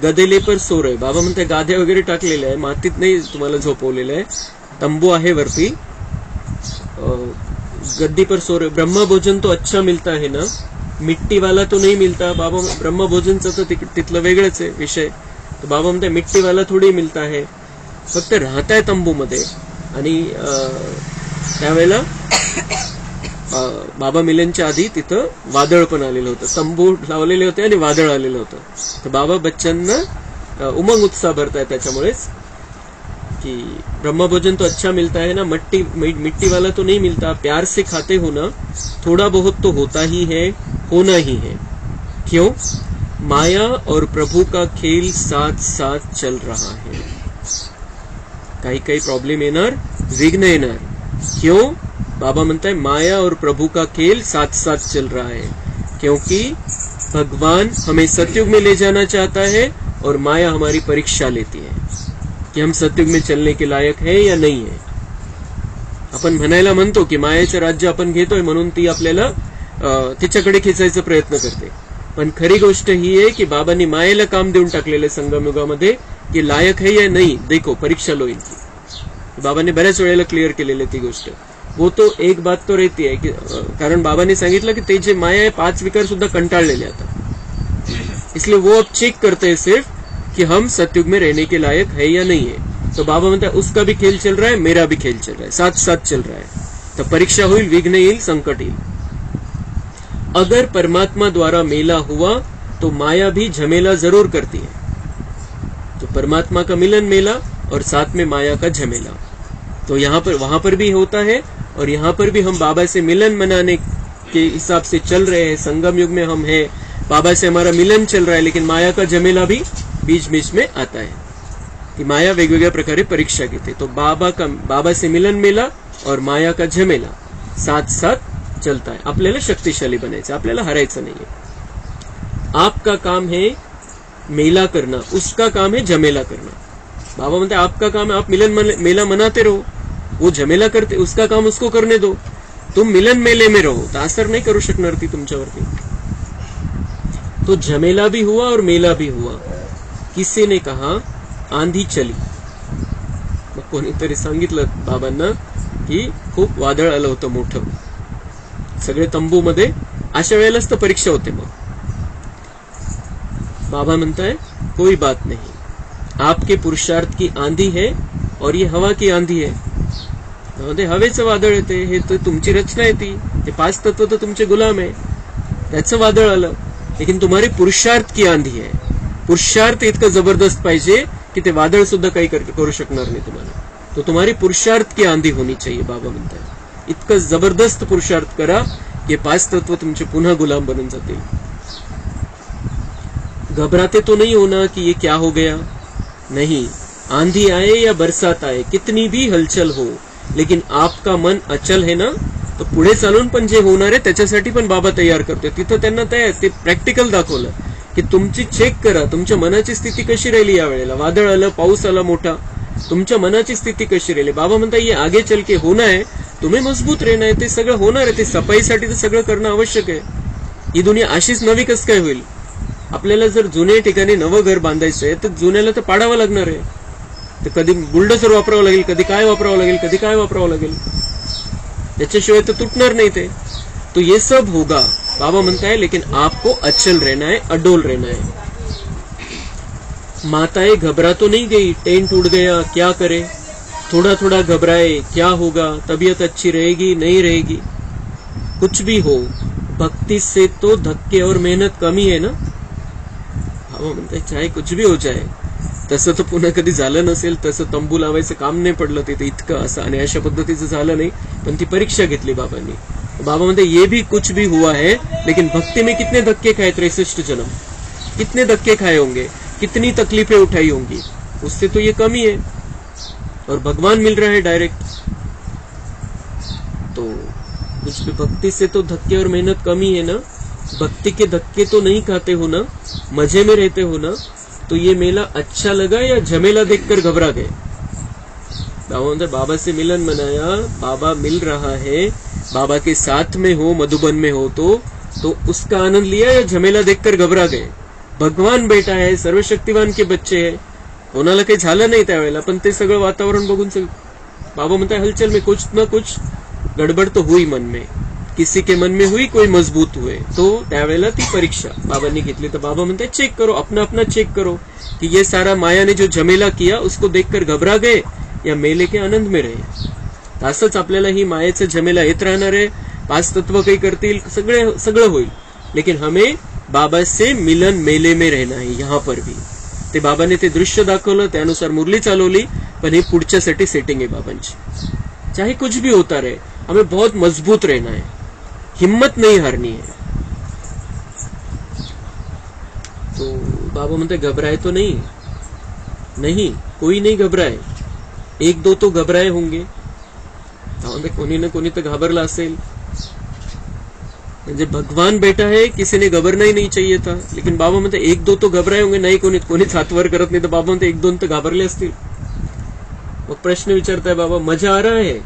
गदेले पर सो रहे। बाबा म्हणते गाद्या वगैरे टाकलेल्या आहे, मातीत नाही तुम्हाला झोपवलेलं आहे, तंबू आहे वरती, गद्दी पर सो रहे। ब्रह्म भोजन तो अच्छा मिलता है ना, मिट्टी वाला तो नहीं मिलता। बाबा ब्रह्म भोजनचं तर तिथलं वेगळंच आहे विषय। तो बाबा म्हणते मिट्टी वाला थोडी मिलता है, फक्त राहताय तंबू मध्ये। आणि त्यावेळेला बाबा मिलनच्या आधी तिथं वादळ पण आलेलं होतं, तंबू लावलेले होते आणि वादळ आलेलं होतं। तर बाबा बच्चांना उमंग उत्साह भरताय त्याच्यामुळेच कि ब्रह्मभोजन तो अच्छा मिलता है ना, मिट्टी वाला तो नहीं मिलता। प्यार से खाते हो ना, थोड़ा बहुत तो होता ही है, होना ही है। क्यों? माया और प्रभु का खेल साथ साथ चल रहा है। काही काही प्रॉब्लेम येणार, विघ्न येणार। क्यों? बाबा म्हणताय माया और प्रभु का खेल साथ साथ चल रहा है, क्योंकि भगवान हमें सतयुग में ले जाना चाहता है और माया हमारी परीक्षा लेती है कि हम सतयुग में चलने के लायक है या नहीं है। आपण म्हणायला म्हणतो की मायाचं राज्य आपण घेतोय म्हणून ती आपल्याला तिच्याकडे खेचायचा प्रयत्न करते, पण खरी गोष्ट ही आहे की बाबांनी मायेला काम देऊन टाकलेले संगमयुगामध्ये की लायक है या नहीं, देखो परीक्षा लो इनकी। बाबा ने बऱ्याच वेळेला क्लियर केलेली ती गोष्ट। वो तो एक बात तो रहती है कि कारण बाबा ने सांगितलं की ते जे माया आहे 5 विकार सुद्धा कंटाळलेले आता, इसलिए वो अब चेक करते हैं सिर्फ कि हम सतयुग में रहने के लायक है या नहीं है। तो बाबा म्हणता उसका भी खेल चल रहा है, मेरा भी खेल चल रहा है, साथ साथ चल रहा है। तो परीक्षा होईल, विघ्न येईल, संकट येईल। अगर परमात्मा द्वारा मेला हुआ तो माया भी झमेला जरूर करती है। तो परमात्मा का मिलन मेला और साथ में माया का झमेला, तो यहाँ पर वहां पर भी होता है, और यहाँ पर भी हम बाबा से मिलन मनाने के हिसाब से चल रहे हैं। संगम युग में हम हैं, बाबा से हमारा मिलन चल रहा है, लेकिन माया का झमेला भी बीच बीच में आता है कि माया वेगवेगळ्या प्रकारे परीक्षा घेते। तो बाबा से मिलन मेला और माया का झमेला साथ साथ चलता है। आपल्याला शक्तिशाली बनायचं, आपल्याला हरायचं नाहीये। आपका काम है मेला करना, उसका काम है झमेला करना। बाबा म्हणते आपका काम है आप मिलन मेला मनाते रहो, वो झमेला करते, उसका काम उसको करने दो, तुम मिलन मेले में रहो, तो असर नहीं करू शकणार ती तुमच्यावरती। तो झमेला भी हुआ और मेला भी हुआ। किसी ने कहा आंधी चली. मग कोणीतरी सांगितलं बाबांना की खूप वादळ आलं होतं मोठं, सगळे तंबूमध्ये. अशा वेळेलाच तर परीक्षा होते. मग बाबा म्हणताय कोई बात नहीं, आपके पुरुषार्थ की आंधी है और ये हवा की आंधी है. हवेचं वादळ येते, हे तर तुमची रचना आहे ती, ते 5 तत्व तर तुमचे गुलाम आहे, त्याचं वादळ आलं. लेकिन तुम्हारी पुरुषार्थ की आंधी है. पुरुषार्थ इतकं जबरदस्त पाहिजे की ते वादळ सुद्धा काही करू शकणार नाही तुम्हाला. तो तुम्हारी पुरुषार्थ की आंधी होनी चाहिए. बाबा म्हणतात इतकं जबरदस्त पुरुषार्थ करा की 5 तत्व तुमचे पुन्हा गुलाम बनून जातील. घबराते तो नहीं होना कि ये क्या हो गया, नहीं. आंधी आए या बरसात आए, कितनी भी हलचल हो, लेकिन आपका मन अचल है ना, तर पुढे चालून पण जे होणार आहे त्याच्यासाठी पण बाबा तयार करतोय. तिथं त्यांना ते प्रॅक्टिकल दाखवलं की तुमची चेक करा, तुमच्या मनाची स्थिती कशी राहिली. या वेळेला वादळ आलं, पाऊस आला मोठा, तुमच्या मनाची स्थिती कशी राहिली. बाबा म्हणतात ये आगे चल के होना है, तुम्ही मजबूत रहना है, ते सगळं होणार आहे. ते सफाईसाठी तर सगळं करणं आवश्यक आहे. ही दुनिया अशीच नवी कस काय होईल. आपल्याला जर जुन्या ठिकाणी नवं घर बांधायचं आहे तर जुन्याला तर पाडावं लागणार आहे. तर कधी बुलडोझर वापरावं लागेल, कधी काय वापरावं लागेल, कधी काय वापरावं लागेल, त्याच्याशिवाय तर तुटणार नाही ते. तो ये सब होगा बाबा म्हणताय, लेकिन आपको अचल रहना है, अडोल रहना है. माताएं घबरा तो नहीं गई, टेंट उड़ गया, क्या करे. थोड़ा थोड़ा घबराए, क्या होगा, तबीयत अच्छी रहेगी नहीं रहेगी. कुछ भी हो, भक्ति से तो धक्के और मेहनत कमी है ना. बाबा म्हणताय चाहे कुछ भी हो जाए. तसं तर पुन्हा कधी झालं नसेल, तसं तंबू लावायचं काम नाही पडलं तिथे इतकं असं, आणि अशा पद्धतीचं झालं नाही. पण ती परीक्षा घेतली बाबांनी. बाबा म्हणते ये भी कुछ भी हुआ है, लेकिन भक्ति में कितने धक्के खाए, 63 जन्म कितने धक्के खाए होंगे, कितनी तकलीफें उठाई होंगी, उससे तो ये कमी है. और भगवान मिल रहा है डायरेक्ट. तो कुछ भी भक्ति से तो धक्के और मेहनत कमी है ना. भक्ति के धक्के तो नहीं खाते हो ना, मजे में रहते हो ना. तो ये मेला अच्छा लगा या झमेला देखकर घबरा गए. बाबा से मिलन मनाया, बाबा मिल रहा है, बाबा के साथ में हो, मधुबन में हो, तो उसका आनंद लिया या झमेला देखकर घबरा गए. भगवान बेटा आहे, सर्वशक्तिवान के बच्चे आहे, कोणाला काही झालं नाही त्यावेळेला, पण ते सगळं वातावरण बघून बाबा म्हणताय हलचल में कुछ न कुछ गडबड तो हुई मन में, किसी के मन में हुई, कोई मजबूत हुए. तो त्यावेळेला ती परीक्षा बाबांनी घेतली. तर बाबा म्हणताय चेक करो, अपना अपना चेक करो कि ये सारा माया ने जो झमेला किया उसको देखकर घबरा गए या मेले के आनंद में रहे. असंच आपल्याला ही मायेचं झमेला येत राहणार आहे. 5 तत्व काही करतील, सगळं होईल, लेकिन हमें बाबा से मिलन मेले में रहना है. यहाँ पर भी ते बाबाने ते दृश्य दाखवलं, त्यानुसार मुरली चालवली. पण हे पुढच्यासाठी सेटिंग आहे बाबांची. चाहे कुछ भी होता रहे, हमें बहुत मजबूत रहना है, हिम्मत नहीं हारनी है. तो बाबा म्हणते घबराए तो नहीं, कोई नहीं घबराए. 1-2 तो घबराए होंगे. कोणी ना कोणी तर घाबरला असेल. म्हणजे भगवान बेटा है, किसी ने घबरना ही नहीं चाहिए था. लेकिन बाबा म्हणते 1-2 तो घबराए होंगे. नाही कोणीच हात वर करत नाही. तर बाबा म्हणते 1-2 तर घाबरले असतील. मग प्रश्न विचारताय बाबा, मजा आ रहा है,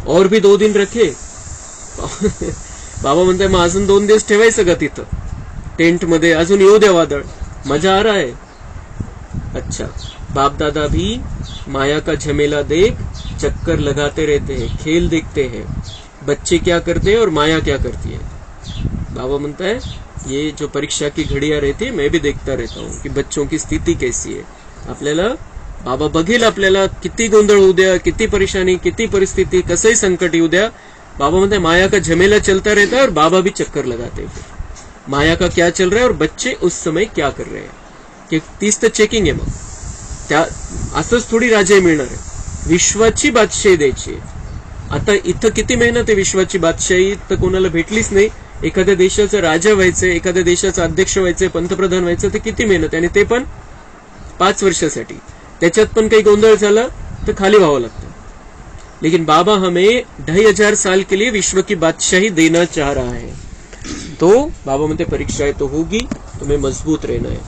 और भी 2 दिन रखे. बाबा म्हणताय मग अजून 2 दिवस ठेवायचं का तिथं टेंट मध्ये, अजून येऊ द्या वादळ, मजा आ रहा है. अच्छा, बाप दादा भी माया का झमेला देख चक्कर लगाते रहते हैं, खेल देखते हैं, बच्चे क्या करते हैं और माया क्या करती है. बाबा म्हणता है ये जो परीक्षा की घड़ियां रहती है, मैं भी देखता रहता हूँ कि बच्चों की स्थिति कैसी है. आपल्याला बाबा बघेल, आपल्याला किती गोंधळ होऊ द्या, किती परेशानी, किती परिस्थिती, कसंही संकट येऊ द्या. बाबा म्हणते माया का झमेला चलता रहता है और बाबा भी चक्कर लगाते हैं. माया का क्या चल रहा है और बच्चे उस समय क्या कर रहे हैं. कि तीच तर चेकिंग आहे. मग त्या असंच थोडी राजे मिळणार आहे. विश्वाची बादशाही द्यायची. आता इथं किती मेहनत आहे. विश्वाची बादशाही तर कोणाला भेटलीच नाही. एखाद्या देशाचा राजा व्हायचंय, एखाद्या देशाचा अध्यक्ष व्हायचंय, पंतप्रधान व्हायचं, तर किती मेहनत आहे. आणि ते पण 5 वर्षासाठी. त्याच्यात पण काही गोंधळ झाला तर खाली व्हावं लागतं. लेकिन बाबा हमें 2500 साल के लिए विश्व की बादशाही देना चाह रहा है. तो बाबा म्हणते परीक्षाएं तो होगी, तुम्हें मजबूत रहना है.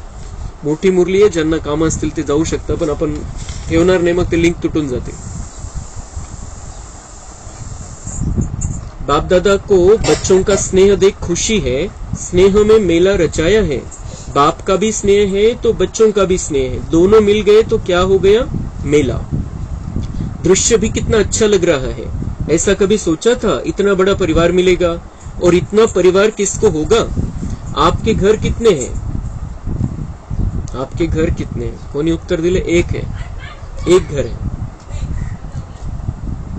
मोठी मुरली आहे, ज्यांना काम असतील ते जाऊ शकतं, पण आपण ठेवणार नाही, मग ते लिंक तुटून जाते. बाप दादा को बच्चों का स्नेह देख खुशी है, स्नेह में मेला रचाया है, बाप का भी स्नेह है तो बच्चों का भी स्नेह है, दोनों मिल गए तो क्या हो गया, मेला। दृश्य भी कितना अच्छा लग रहा है। ऐसा कभी सोचा था इतना बड़ा परिवार मिलेगा? और इतना परिवार किसको होगा? आपके घर कितने हैं? आपके घर कितने हैं? कोणी उत्तर दिले एक है, एक घर है।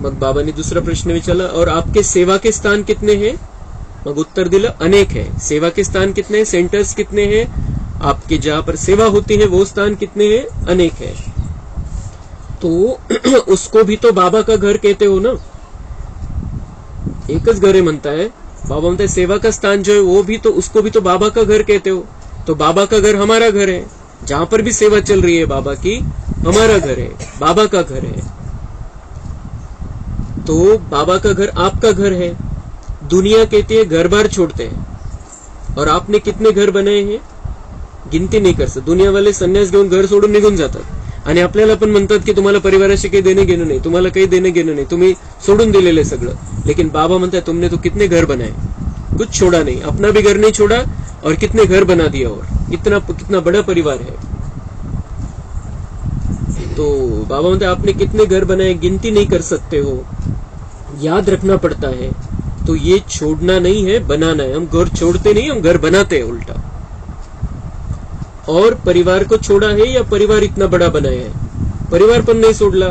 मग बाबांनी दुसरा प्रश्न विचारला, और आपके सेवा के स्थान कितने हैं? मग उत्तर दिलं अनेक है। सेवा के स्थान कितने हैं? सेंटर्स कितने हैं? आपके जहां पर सेवा होती है वो स्थान कितने हैं? अनेक है। तो उसको भी तो बाबा का घर कहते हो ना, एकच घर है म्हणता है। बाबा म्हणता है सेवा का स्थान जो है वो भी तो, उसको भी तो बाबा का घर कहते हो। तो बाबा का घर हमारा घर है, जहां पर भी सेवा चल रही है बाबा की, हमारा घर है, बाबा का घर है। तो बाबा का घर आपका घर है। दुनिया कहती है घर बार छोड़ते हैं, और आपने कितने घर बनाए हैं गिनती नाही कर सकत। दुनियावाले संन्यास घेऊन घर सोडून निघून जातात आणि आपल्याला पण म्हणतात की तुम्हाला परिवाराशी काही देणे घेणं नाही, तुम्हाला काही देणे घेणं नाही, तुम्ही सोडून दिलेले सगळं। लेकिन बाबा म्हणतात तुमने तो कितने घर बनाए, कुछ छोड़ा नहीं, अपना भी घर नहीं छोड़ा और कितने घर बना दिया, और इतना कितना बड़ा परिवार है। तो बाबा म्हणते आपने कितने घर बनाए गिनती नहीं कर सकते हो, याद रखना पड़ता है। तो ये छोड़ना नहीं है, बनाना है। हम घर छोड़ते नहीं, हम घर बनाते हैं उल्टा। और परिवार को छोड़ा है या परिवार इतना बड़ा बनाया है? परिवार पण नाही सोडला,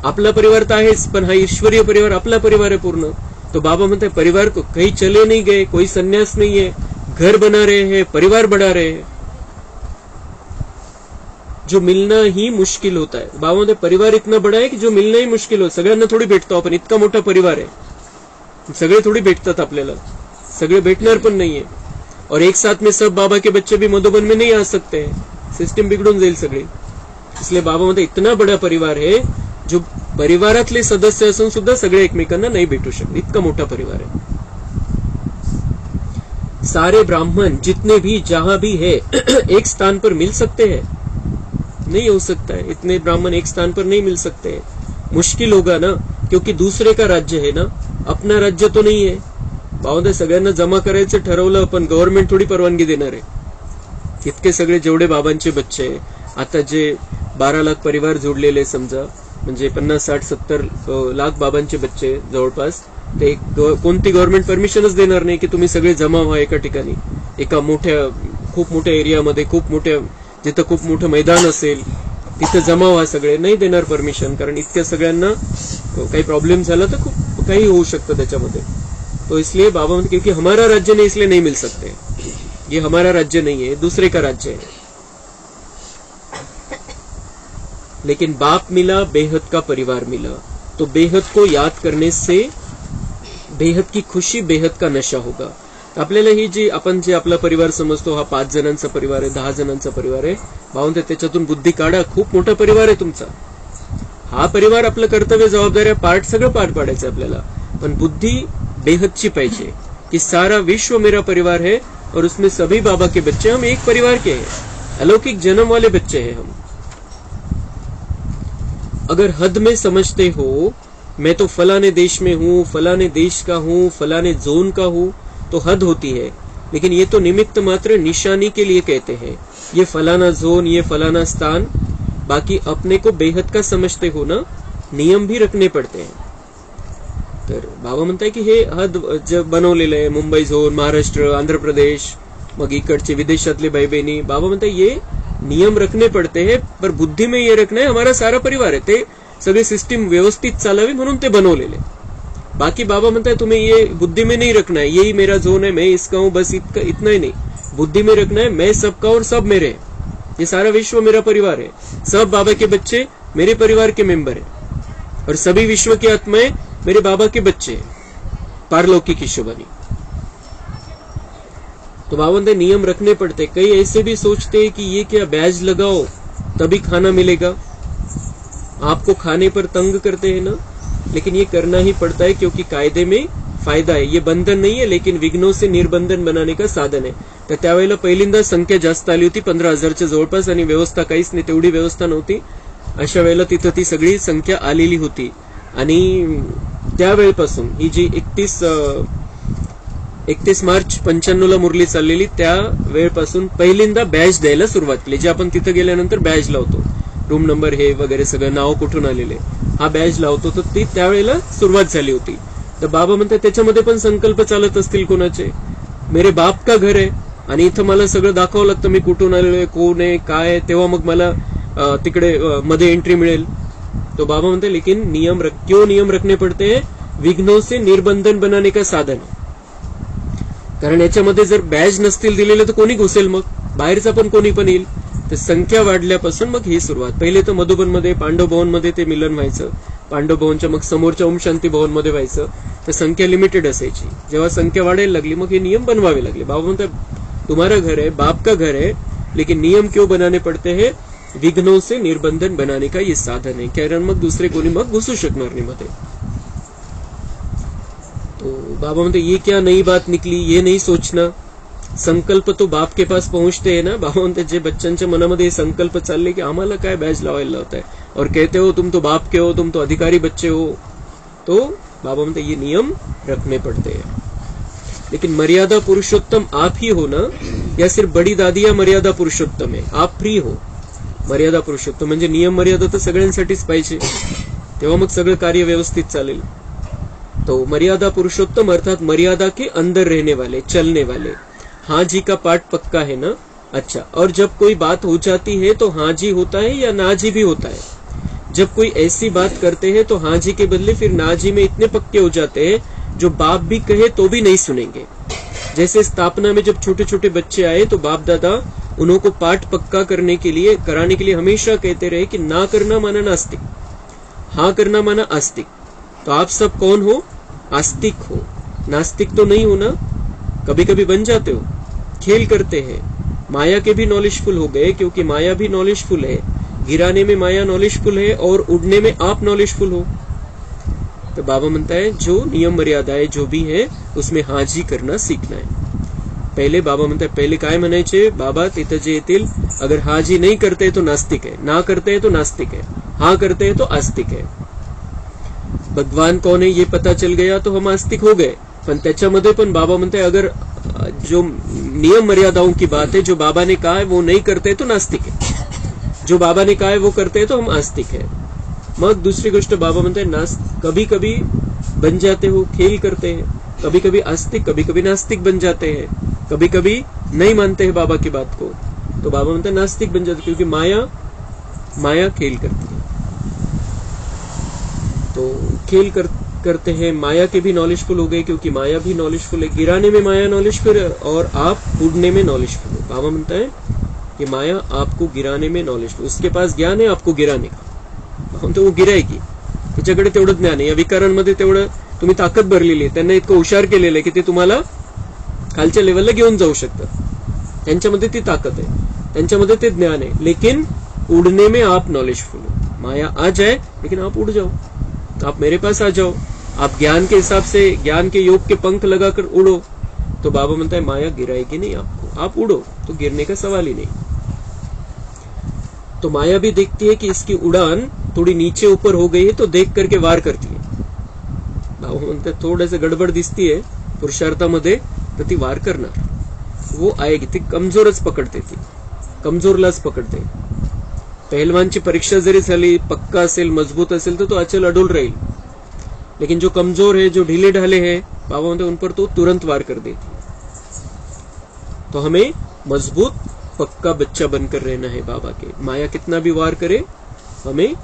आपला परिवार तर आहेच, पण हा ईश्वरीय परिवार आपला परिवार है पूर्ण। तो बाबा म्हणते परिवार को कहीं चले नहीं गए, कोई संन्यास नहीं है, घर बना रहे हैं, परिवार बढ़ा रहे हैं। जो मिलना ही मुश्किल होता है, बाबा म्हणते परिवार इतना बड़ा है कि जो मिलना ही मुश्किल हो। सगळ्यांना थोडी भेटतो आपण, इतका मोठा परिवार आहे, सगळे थोड़ी भेटतात आपल्याला, सगळे भेटणार पण नाहीये। और एक साथ में सब बाबा के बच्चे भी मधुबन में नहीं आ सकते हैं, सिस्टम बिगड़ून जाईल सगळी। इसलिए बाबा मध्ये इतना बड़ा परिवार है, जो परिवारातले सदस्य असून सुद्धा सगळे एकमेकांना नाही भेटू शकत, इतका मोठा परिवार है। सारे ब्राह्मण जितने भी जहां भी है एक स्थान पर मिल सकते हैं? नहीं हो सकता है, इतने ब्राह्मण एक स्थान पर नहीं मिल सकते हैं। मुश्किल होगा ना, क्योंकि दूसरे का राज्य है ना, अपना राज्य तो नहीं है। बाबा सगळ्यांना जमा करायचं ठरवलं, पण गव्हर्नमेंट थोडी परवानगी देणार आहे। इतके सगळे जेवढे बाबांचे बच्चे, आता जे 12 लाख परिवार जोडलेले समजा, म्हणजे 50, 60, 70 लाख बाबांचे बच्चे जवळपास, ते कोणती गव्हर्नमेंट परमिशनच देणार नाही की तुम्ही सगळे जमा व्हा एका ठिकाणी, एका मोठ्या खूप मोठ्या एरियामध्ये, खूप मोठ्या जिथं खूप मोठं मैदान असेल तिथं जमा व्हा सगळे, नाही देणार परमिशन। कारण इतक्या सगळ्यांना काही प्रॉब्लेम झाला तर खूप काही होऊ शकतं त्याच्यामध्ये। तो इसलिए बाबा म्हणते क्योंकि हमारा राज्य नहीं इसलिए नहीं मिल सकते, ये हमारा राज्य नहीं है, दूसरे का राज्य है। लेकिन बाप मिला, बेहद का परिवार मिला, तो बेहद को याद करने से बेहद की खुशी, बेहद का नशा होगा। आपल्याला ही जी आपण जे आपला परिवार समजतो, हा 5 जणांचा परिवार आहे, 10 जणांचा परिवार आहे, भावंत त्याच्यातून बुद्धी काढा, खूप मोठा परिवार आहे तुमचा। हा परिवार आपलं कर्तव्य, जबाबदाऱ्या, पार्ट सगळं पार पाडायचं आपल्याला, पण बुद्धी बेहदची पाहिजे कि सारा विश्व मेरा परिवार है और उसमें सभी बाबा के बच्चे, हम एक परिवार के हैं, अलौकिक जन्म वाले बच्चे हैं हम। अगर हद में समझते हो मैं तो फलाने देश में हूँ, फलाने देश का हूँ, फलाने जोन का हूँ, तो हद होती है। लेकिन ये तो निमित्त मात्र, निशानी के लिए कहते हैं, ये फलाना जोन, ये फलाना स्थान। बाकी अपने को बेहद का समझते हो ना, नियम भी रखने पड़ते हैं। तर बाबा म्हणताय की हे हद जग बनवलेलं आहे, मुंबई झोन, महाराष्ट्र, आंध्र प्रदेश, मग इकडचे विदेशातले भाई बहिणी, बाबा म्हणताय ये नियम रखने पड़ते हैं, पर बुद्धि में ये रखना है हमारा सारा परिवार है, ते सगळे सिस्टम व्यवस्थित चालावी म्हणून ते बनवलेले। बाकी बाबा म्हणताय तुम्हें ये बुद्धि में नहीं रखना है, यही मेरा जोन है, मैं इसका हूं, बस इतना ही नहीं, बुद्धि में रखना है मैं सबका और सब मेरे, ये सारा विश्व मेरा परिवार है, सब बाबा के बच्चे मेरे परिवार के मेंबर है, और सभी विश्व की आत्माएं मेरे बाबा के बच्चे हैं, पारलौकिक ईश्वरी। तो बाबा ने नियम रखने पड़ते। कई ऐसे भी सोचते हैं कि ये क्या बैज लगाओ तभी खाना मिलेगा, आपको खाने पर तंग करते हैं ना, लेकिन ये करना ही पड़ता है क्योंकि कायदे में फायदा है। ये बंधन नहीं है, लेकिन विघ्नों से निर्बंधन बनाने का साधन है। तर त्यावेळेला पहिल्यांदा संख्या जास्त आली होती, 15,000च्या जवळपास, आणि व्यवस्था काहीच नाही, तेवढी व्यवस्था नव्हती। अशा वेळेला तिथं ती सगळी संख्या आलेली होती, आणि त्यावेळेपासून ही जी 31 31 मार्च 95 ला मुरली चाललेली, त्या वेळपासून पहिल्यांदा बॅच द्यायला सुरुवात केली. जे आपण तिथं गेल्यानंतर बॅच लावतो, रूम नंबर हे वगैरे सगळं, नाव कुठून आलेले, हा बॅच लावतो, तर ती त्यावेळेला सुरुवात झाली होती. तर बाबा म्हणतात त्याच्यामध्ये पण संकल्प चालत असतील कोणाचे, मेरे बाप का घर आहे, आणि इथं मला सगळं दाखवावं लागतं मी कुठून आलोय, कोण आहे, काय आहे, तेव्हा मग मला तिकडे मध्ये एंट्री मिळेल. तो बाबा म्हणते लेकिन क्यों नियम रखने पड़ते हैं, विघ्नों से निर्बंधन बनाने का साधन. कारण याच्यामध्ये जर बॅज नसतील दिलेले तर कोणी घुसेल, मग बाहेरचा पण कोणी पण येईल. तर संख्या वाढल्यापासून मग ही सुरुवात. पहिले तर मधुबन मध्ये, पांडव भवन मध्ये ते मिलन व्हायचं, पांडव भवनच्या मग समोरच्या ओम शांती भवन मध्ये व्हायचं. तर संख्या लिमिटेड असायची. जेव्हा संख्या वाढायला लागली मग हे नियम बनवावे लागले. बाबा म्हणतात तुम्हारा घर है, बाप का घर है, लेकिन नियम क्यों बनाने पड़ते हैं, विघ्नों से निर्बंधन बनाने का ये साधन है. कारण मग दुसरे कोणी मग घुसू शकणार नाही मध्ये. तो बाबा म्हणते ये क्या नई बात निकली, ये नहीं सोचना, संकल्प तो बाप के पास पहुंचते हैं ना. बाबा म्हणते जे बच्चांच्या मनामध्ये संकल्प चालले की आम्हाला काय बॅच लावायला लावताय, और कहते हो तुम तो बाप के हो, तुम तो अधिकारी बच्चे हो, तो बाबा म्हणते ये नियम रखने पड़ते हैं. लेकिन मर्यादा पुरुषोत्तम आप ही हो ना, या सिर्फ बड़ी दादिया मर्यादा पुरुषोत्तम है, आप फ्री हो. मर्यादा पुरुषोत्तम म्हणजे नियम मर्यादा तर सगळ्यांसाठीच पाहिजे, तेव्हा मग सगळं कार्य व्यवस्थित चालेल. तो मर्यादा पुरुषोत्तम अर्थात मर्यादा के अंदर रहने वाले, चलने वाले. हाँ जी का पाठ पक्का है ना. अच्छा, और जब कोई बात हो जाती है तो हाँ जी होता है या ना जी भी होता है. जब कोई ऐसी बात करते हैं तो हाँ जी के बदले फिर ना जी में इतने पक्के हो जाते हैं जो बाप भी कहे तो भी नहीं सुनेंगे. जैसे स्थापना में जब छोटे छोटे बच्चे आए तो बाप दादा उनको पाठ पक्का कराने के लिए हमेशा कहते रहे कि ना करना माना नास्तिक, हाँ करना माना आस्तिक. तो आप सब कौन हो, आस्तिक हो, नास्तिक तो नहीं हो ना. कभी कभी बन जाते हो, खेल करते हैं, माया के भी नॉलेजफुल हो गए, क्योंकि माया भी नॉलेजफुल है. गिराने में माया नॉलेजफुल है और उड़ने में आप नॉलेजफुल हो. तो बाबा म्हणता है जो नियम मर्यादाएं जो भी है उसमें हाँ जी करना सीखना है. पहिले बाबा म्हणतात, पहिले काय म्हणायचे बाबा तिथं जे येतील, अगर हाँ जी नहीं करते तो नास्तिक है, ना करते हैं तो नास्तिक है, हाँ करते हैं तो आस्तिक है. भगवान कौन है ये पता चल गया तो हम आस्तिक हो गए. पण त्याच्यामध्ये पण बाबा म्हणते अगर जो नियम मर्यादाओं की बात है, जो बाबा ने कहा है वो नहीं करते तो नास्तिक है, जो बाबा ने कहा है वो करते हैं तो हम आस्तिक है. मग दूसरी गोष्ट बाबा म्हणते कभी कभी बन जाते हो, खेल करते हैं, कभी कभी आस्तिक कभी कभी नास्तिक बन जाते हैं, कभी कभी नहीं मानते हैं बाबा की बात को, तो बाबा म्हणते नास्तिक बन जाते, क्योंकि माया खेल करती है. तो खेल करते हैं, माया के भी नॉलेजफुल हो गए, क्योंकि माया भी नॉलेजफुल है. गिराने में माया नॉलेजफुल है और आप उड़ने में नॉलेजफुल हो. बाबा म्हणता है कि माया आपको गिराने में नॉलेजफुल, उसके पास ज्ञान है आपको गिराने का, तो वो गिरायकी, त्याच्याकडे तेवढं ज्ञान आहे. या विकारांमध्ये तेवढं तुम्ही ताकद भरलेली आहे, त्यांना इतकं हुशार केलेलं आहे की ते तुम्हाला खालच्या लेवलला घेऊन जाऊ शकतात. त्यांच्यामध्ये ती ताकद आहे, त्यांच्यामध्ये ते ज्ञान आहे. लेकिन उड़ने में आप नॉलेजफुल हो. माया आ जाए लेकिन आप उड़ जाओ, आप मेरे पास आ जाओ, आप ज्ञान के हिसाब से, ज्ञान के योग के पंख लगाकर उड़ो. तो बाबा म्हणता है माया गिराएगी नहीं आपको, आप उड़ो तो गिरने का सवाल ही नहीं. तो माया भी देखती है कि इसकी उड़ान थोड़ी नीचे ऊपर हो गई है तो देख करके वार करती है. बाबा म्हणते थोडंसं गडबड दिसतीये पुरुषार्थामध्ये तर ती वार करणार, वो आएगी. ती कमजोरच पकडते, ती कमजोरलाच पकडते. पहलवानची परीक्षा जरी झाली, पक्का असेल, मजबूत असेल तर तो अचल अडोल राहील. लेकिन जो कमजोर है, जो ढीले ढाले है, बाबा म्हणते उन पर तो तुरंत वार कर देती. तो हमें मजबूत पक्का बच्चा बनकर रहना है बाबा के. माया कितना भी वार करे हमें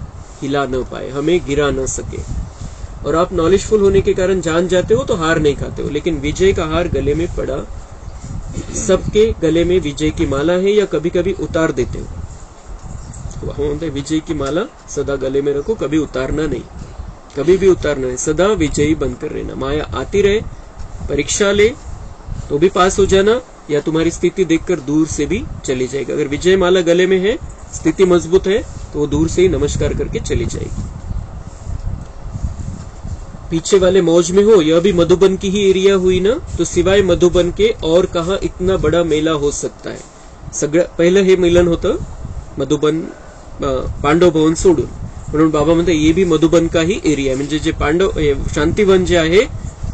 हिला न पाए, हमें गिरा न सके. और आप नॉलेजफुल होने के कारण जान जाते हो तो हार नहीं खाते हो. लेकिन विजय का हार गले में पड़ा, सबके गले में विजय की माला है, या कभी कभी उतार देते हो. विजय की माला सदा गले में रखो, कभी उतारना नहीं, कभी भी उतारना नहीं, सदा विजयी बनकर रहना. माया आती रहे, परीक्षा ले तो भी पास हो जाना, या तुम्हारी स्थिति देखकर दूर से भी चली जाएगी. अगर विजय माला गले में है, स्थिति मजबूत है, तो वो दूर से ही नमस्कार करके चली जाएगी. पीछे वाले मौज में हो, यह भी मधुबन की ही एरिया हुई ना, तो सिवाय मधुबन के और कहा इतना बड़ा मेला हो सकता है. सगळं पहिलं हे मिलन होतं मधुबन पांडव भवन सोडून, म्हणून बाबा म्हणते ये भी मधुबन का ही एरिया, म्हणजे जे पांडव शांतिवन जे आहे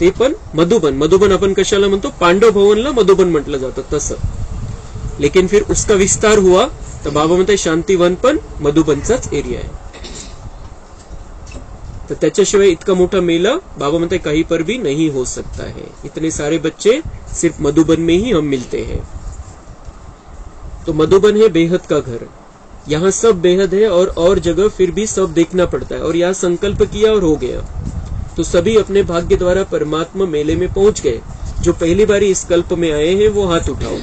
ते पण मधुबन. मधुबन आपण कशाला म्हणतो? पांडव भवनला मधुबन म्हटलं जातं तसं. लेकिन फिर उसका विस्तार हुआ तो बाबा म्हणते शांतिवन पण मधुबनचाच एरिया आहे. तर त्याच्याशिवाय इतका मोठा मेला बाबा म्हणते कहीं पर भी नहीं हो सकता है. इतने सारे बच्चे सिर्फ मधुबन में ही हम मिलते हैं. तो मधुबन है बेहद का घर. यहाँ सब बेहद है और जगह फिर भी सब देखना पड़ता है. और यहाँ संकल्प किया और हो गया. तो सभी अपने भाग्य द्वारा परमात्मा मेले में पहुंच गए. जो पहली बारी इस कल्प में आए हैं वो हाथ उठाओ.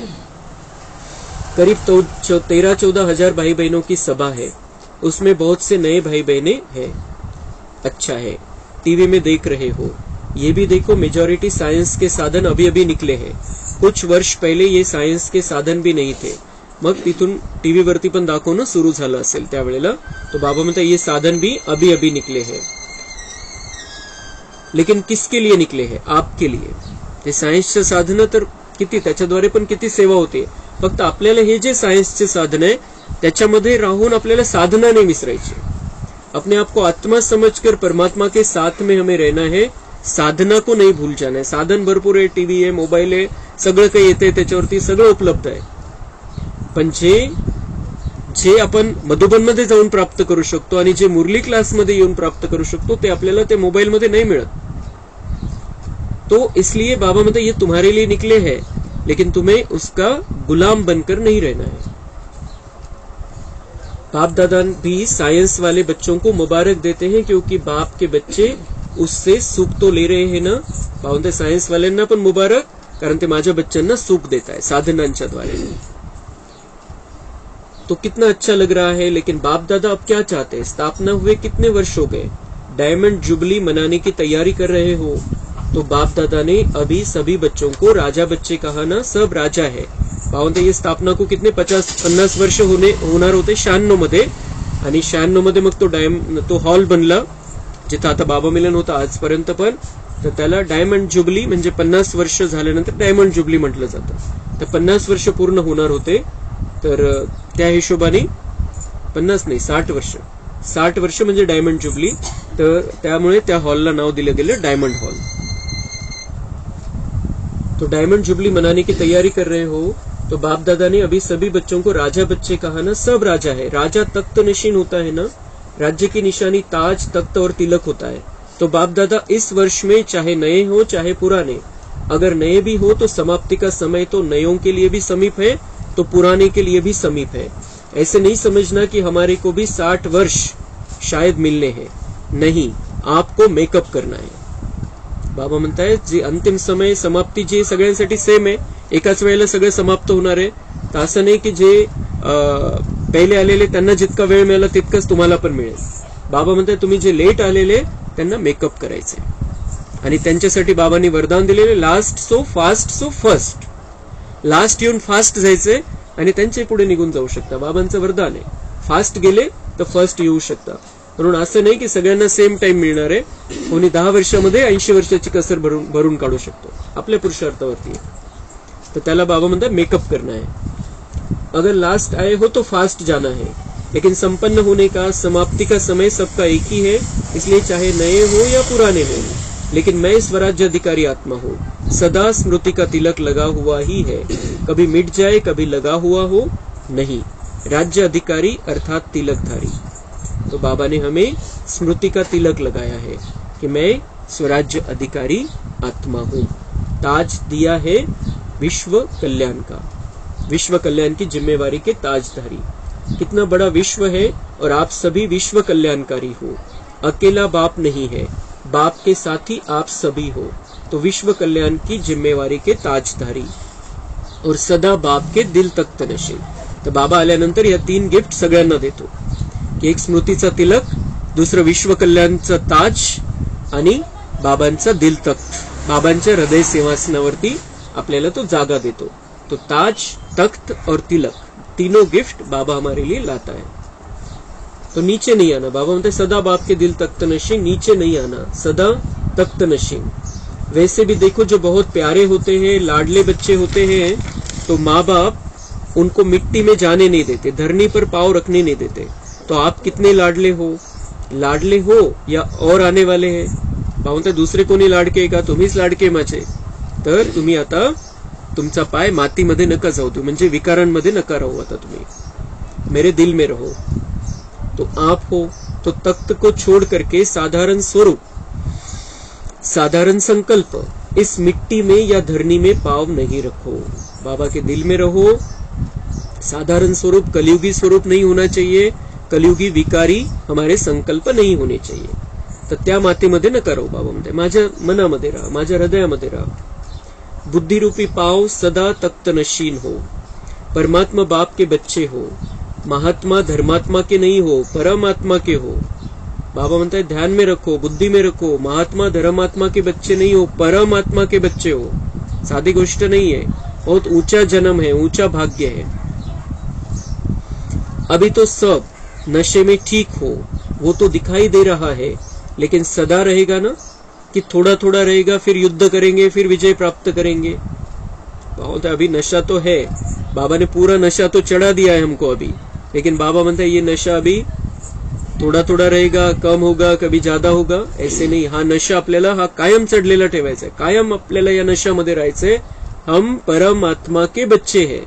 करीब 13-14 हजार भाई बहनों की सभा है. उसमें बहुत से नए भाई बहने हैं. अच्छा है. टीवी में देख रहे हो. ये भी देखो मेजॉरिटी सायन्स के साधन अभी अभी निकले हैं. कुछ वर्ष पहिले ये सायन्स के साधन भी नहीं थे. मग तिथून टीव्ही वरती पण दाखवणं सुरू झालं असेल त्यावेळेला. तो बाबा म्हणतात ये साधन भी अभी अभी निकले हैं. लेकिन किसके लिए निकले हैं? आपके लिए. ते सायन्सचे साधनं तर किती, त्याच्याद्वारे पण किती सेवा होते. फक्त आपल्याला हे जे सायन्सचे साधन आहे त्याच्यामध्ये राहून आपल्याला साधना नाही विसरायची. अपने आप को आत्मा समझकर परमात्मा के साथ में हमें रहना है. साधना को नहीं भूल जाना है. साधन भरपूर आहे, टीव्ही आहे, मोबाईल आहे, सगळं काही येते, त्याच्यावरती सगळं उपलब्ध आहे. पण जे आपण मधुबनमध्ये जाऊन प्राप्त करू शकतो आणि जे मुरली क्लासमध्ये येऊन प्राप्त करू शकतो ते आपल्याला ते मोबाईल मध्ये नहीं मिळत. तो इसलिए बाबा मतलब ये तुम्हारे लिए निकले हैं, लेकिन तुम्हें उसका गुलाम बनकर नहीं रहना है. बाप दादा भी साइंस वाले बच्चों को मुबारक देते हैं क्योंकि बाप के बच्चे उससे सुख तो ले रहे हैं ना. बाबा सायन्स वाल्यांना पण मुबारक, कारण ते माझ्या बच्चांना सुख देत आहे साधनांच्या द्वारे. तो कितना अच्छा लग रहा है. लेकिन बाप दादा अब क्या चाहते हैं? स्थापना हुए कितने वर्ष हो गए, डायमंड जुबली मनाने की तैयारी कर रहे हो. तो बाप दादा ने अभी सभी बच्चों को राजा बच्चे कहा ना. सब राजा है. बाबा ये स्थापना को कितने 50 वर्ष होणार होते 96 मध्ये. आणि 96 मध्ये मग तो हॉल बनला जिथं आता बाबा मिलन होतं आजपर्यंत पण. तर त्याला डायमंड जुबली म्हणजे 50 वर्ष झाल्यानंतर डायमंड जुबली म्हटलं जातं. तर 50 वर्ष पूर्ण होणार होते. तर त्या हिशोबाने 50 नाही 60 वर्ष म्हणजे डायमंड जुबली. तर त्यामुळे त्या हॉलला नाव दिलं गेलं डायमंड हॉल. तो डायमंड जुबली मनाने की तैयारी कर रहे हो. तो बाप दादा ने अभी सभी बच्चों को राजा बच्चे कहा ना. सब राजा है. राजा तख्त नशीन होता है ना. राज्य की निशानी ताज, तख्त और तिलक होता है. तो बाप दादा इस वर्ष में चाहे नए हो चाहे पुराने, अगर नए भी हो तो समाप्ति का समय तो नयों के लिए भी समीप है तो पुराने के लिए भी समीप है. ऐसे नहीं समझना कि हमारे को भी 60 वर्ष शायद मिलने हैं. नहीं, आपको मेकअप करना है. बाबा म्हणतायत जे अंतिम समय समाप्ती जे सगळ्यांसाठी सेम आहे, एकाच वेळेला सगळं समाप्त होणार आहे. तर असं नाही की जे पहिले आलेले त्यांना जितका वेळ मिळाला तितकंच तुम्हाला पण मिळेल. बाबा म्हणतात तुम्ही जे लेट आलेले त्यांना मेकअप करायचे. आणि त्यांच्यासाठी बाबांनी वरदान दिलेले last so fast so first. Last येऊन फास्ट जायचे आणि त्यांच्या पुढे निघून जाऊ शकता. बाबांचं वरदान आहे. फास्ट गेले तर फर्स्ट येऊ शकता. म्हणून असं नाही की सगळ्यांना सेम टाइम मिळणार आहे. कोणी 10 वर्षामध्ये 80 वर्षाची कसर भरून काढू शकतो. आपल्या पुरुषार्थावरती. तो त्याला बाबा म्हणतात मेकअप करना है. अगर लास्ट आए हो तो फास्ट जाना है, लेकिन संपन्न होने का समाप्ति का समय सबका एक ही है. इसलिए चाहे नए हो या पुराने हो, लेकिन मैं स्वराज्य अधिकारी आत्मा हूँ. सदा स्मृति का तिलक लगा हुआ ही है. कभी मिट जाए कभी लगा हुआ हो नहीं. राज्य अधिकारी अर्थात तिलकधारी. तो बाबा ने हमें स्मृति का तिलक लगाया है कि मैं स्वराज्य अधिकारी आत्मा हूँ. ताज दिया है विश्व कल्याण का. विश्व कल्याण की जिम्मेवारी के ताजधारी. कितना बड़ा विश्व है और आप सभी विश्व कल्याणकारी हो. अकेला बाप नहीं है, बाप के साथ ही आप सभी हो. तो विश्व कल्याण की जिम्मेवारी के ताजधारी और सदा बाप के दिल तख्त नशीन. तर बाबा आल्यानंतर या 3 गिफ्ट सगळ्यांना देतो की एक स्मृतीचा तिलक, दुसरं विश्व कल्याणचा ताज आणि बाबांचा दिल तख्त. बाबांच्या हृदय सिंहासनावरती आपल्याला तो जागा देतो. तो ताज, तख्त और तिलक, तीनों गिफ्ट बाबा हमारे लिए लाता है. तो नीचे नहीं आना. बाबा बोलते सदा बाप के दिल तख्त नशीन. नीचे नहीं आना, सदा तख्त नशीन. वैसे भी देखो जो बहुत प्यारे होते हैं, लाडले बच्चे होते हैं, तो माँ बाप उनको मिट्टी में जाने नहीं देते, धरनी पर पाँव रखने नहीं देते. तो आप कितने लाडले हो या और आने वाले हैं? बाबा म्हणताय दुसरे कोणी लाडके का, तुम्हीच लाडके माझे. तर तुम्ही आता तुमचा पाय मातीमध्ये नका जाऊ, तुम्ही म्हणजे विकारांमध्ये नका राहू. आता तुम्ही मेरे दिल में रहो. तो आप हो तो तख्त को छोड़ करके साधारण स्वरूप, साधारण संकल्प इस मिट्टी में या धरनी में पाव नहीं रखो. बाबा के दिल में रहो. साधारण स्वरूप, कलयुगी स्वरूप नहीं होना चाहिए. कलयुगी विकारी हमारे संकल्प नहीं होने चाहिए. तर त्या मातीमध्ये नका राहू. बाबा म्हणते माझ्या मनामध्ये राहा, माझ्या हृदयामध्ये राहा. बुद्धिरूपी पाव सदा तख्त नशीन हो. परमात्मा बाप के बच्चे हो. महात्मा धर्मात्मा के नहीं हो, परमात्मा के हो. बाबा म्हणता है ध्यान में रखो, बुद्धि में रखो. महात्मा धर्मात्मा के बच्चे नहीं हो, परमात्मा के बच्चे हो. सादी गोष्ट नहीं है, बहुत ऊंचा जन्म है, ऊंचा भाग्य है. अभी तो सब नशे में ठीक हो, वो तो दिखाई दे रहा है, लेकिन सदा रहेगा ना कि थोड़ा थोड़ा रहेगा, फिर युद्ध करेंगे, फिर विजय प्राप्त करेंगे. बहुत अभी नशा तो है, बाबा ने पूरा नशा तो चढ़ा दिया है हमको अभी, लेकिन बाबा म्हणता है ये नशा अभी थोडा थोडा रहेगा, कम होगा, कभी ज्यादा होगा, ऐसे नहीं. हा नशा आपल्याला हा कायम चढलेला ठेवायचा आहे. कायम आपल्याला या नशामध्ये राहायचंय. हम परमात्मा के बच्चे हैं.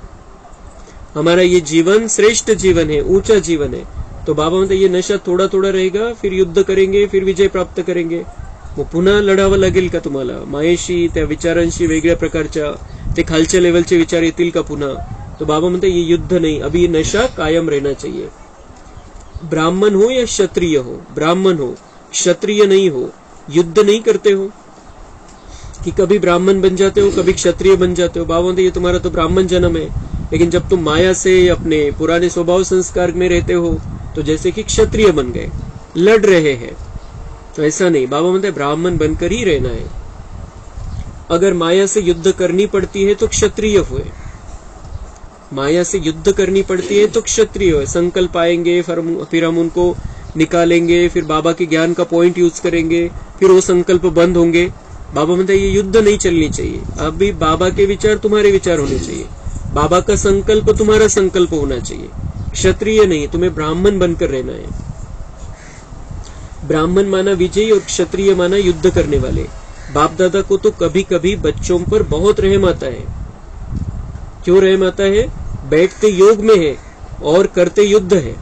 हमारा ये जीवन श्रेष्ठ जीवन है, ऊंचा जीवन है. तो बाबा म्हणते ये नशा थोडा थोडा रहेगा, फिर युद्ध करेंगे, फिर विजय प्राप्त करेंगे. मग पुन्हा लढावं लागेल का तुम्हाला मायेशी, त्या विचारांशी, वेगळ्या प्रकारच्या ते खालच्या लेवलचे विचार येतील का पुन्हा. तो बाबा म्हणते ये युद्ध नहीं, अभी ये नशा कायम रहना चाहिए. ब्राह्मण हो या क्षत्रिय हो, ब्राह्मण हो क्षत्रिय नहीं हो, युद्ध नहीं करते हो कि कभी ब्राह्मण बन जाते हो, कभी क्षत्रिय बन जाते हो. बाबा म्हणते ये तुम्हारा तो ब्राह्मण जन्म है, लेकिन जब तुम माया से अपने पुराने स्वभाव संस्कार में रहते हो तो जैसे कि क्षत्रिय बन गए, लड़ रहे हैं. तो ऐसा नहीं, बाबा म्हणते ब्राह्मण बनकर ही रहना है. अगर माया से युद्ध करनी पड़ती है तो क्षत्रिय हुए. माया से युद्ध करनी पड़ती है तो क्षत्रिय हुए. संकल्प आएंगे, फिर हम उनको निकालेंगे, फिर बाबा के ज्ञान का पॉइंट यूज करेंगे, फिर वो संकल्प बंद होंगे. बाबा म्हणते ये युद्ध नहीं चलनी चाहिए. अभी बाबा के विचार तुम्हारे विचार होने चाहिए, बाबा का संकल्प तुम्हारा संकल्प होना चाहिए. क्षत्रिय नहीं, तुम्हें ब्राह्मण बनकर रहना है. ब्राह्मण माना विजयी और क्षत्रिय माना युद्ध करने वाले. बाप दादा को तो कभी कभी बच्चों पर बहुत रहम आता है. क्यों रहम आता है? बैठते योग में है और करते युद्ध है.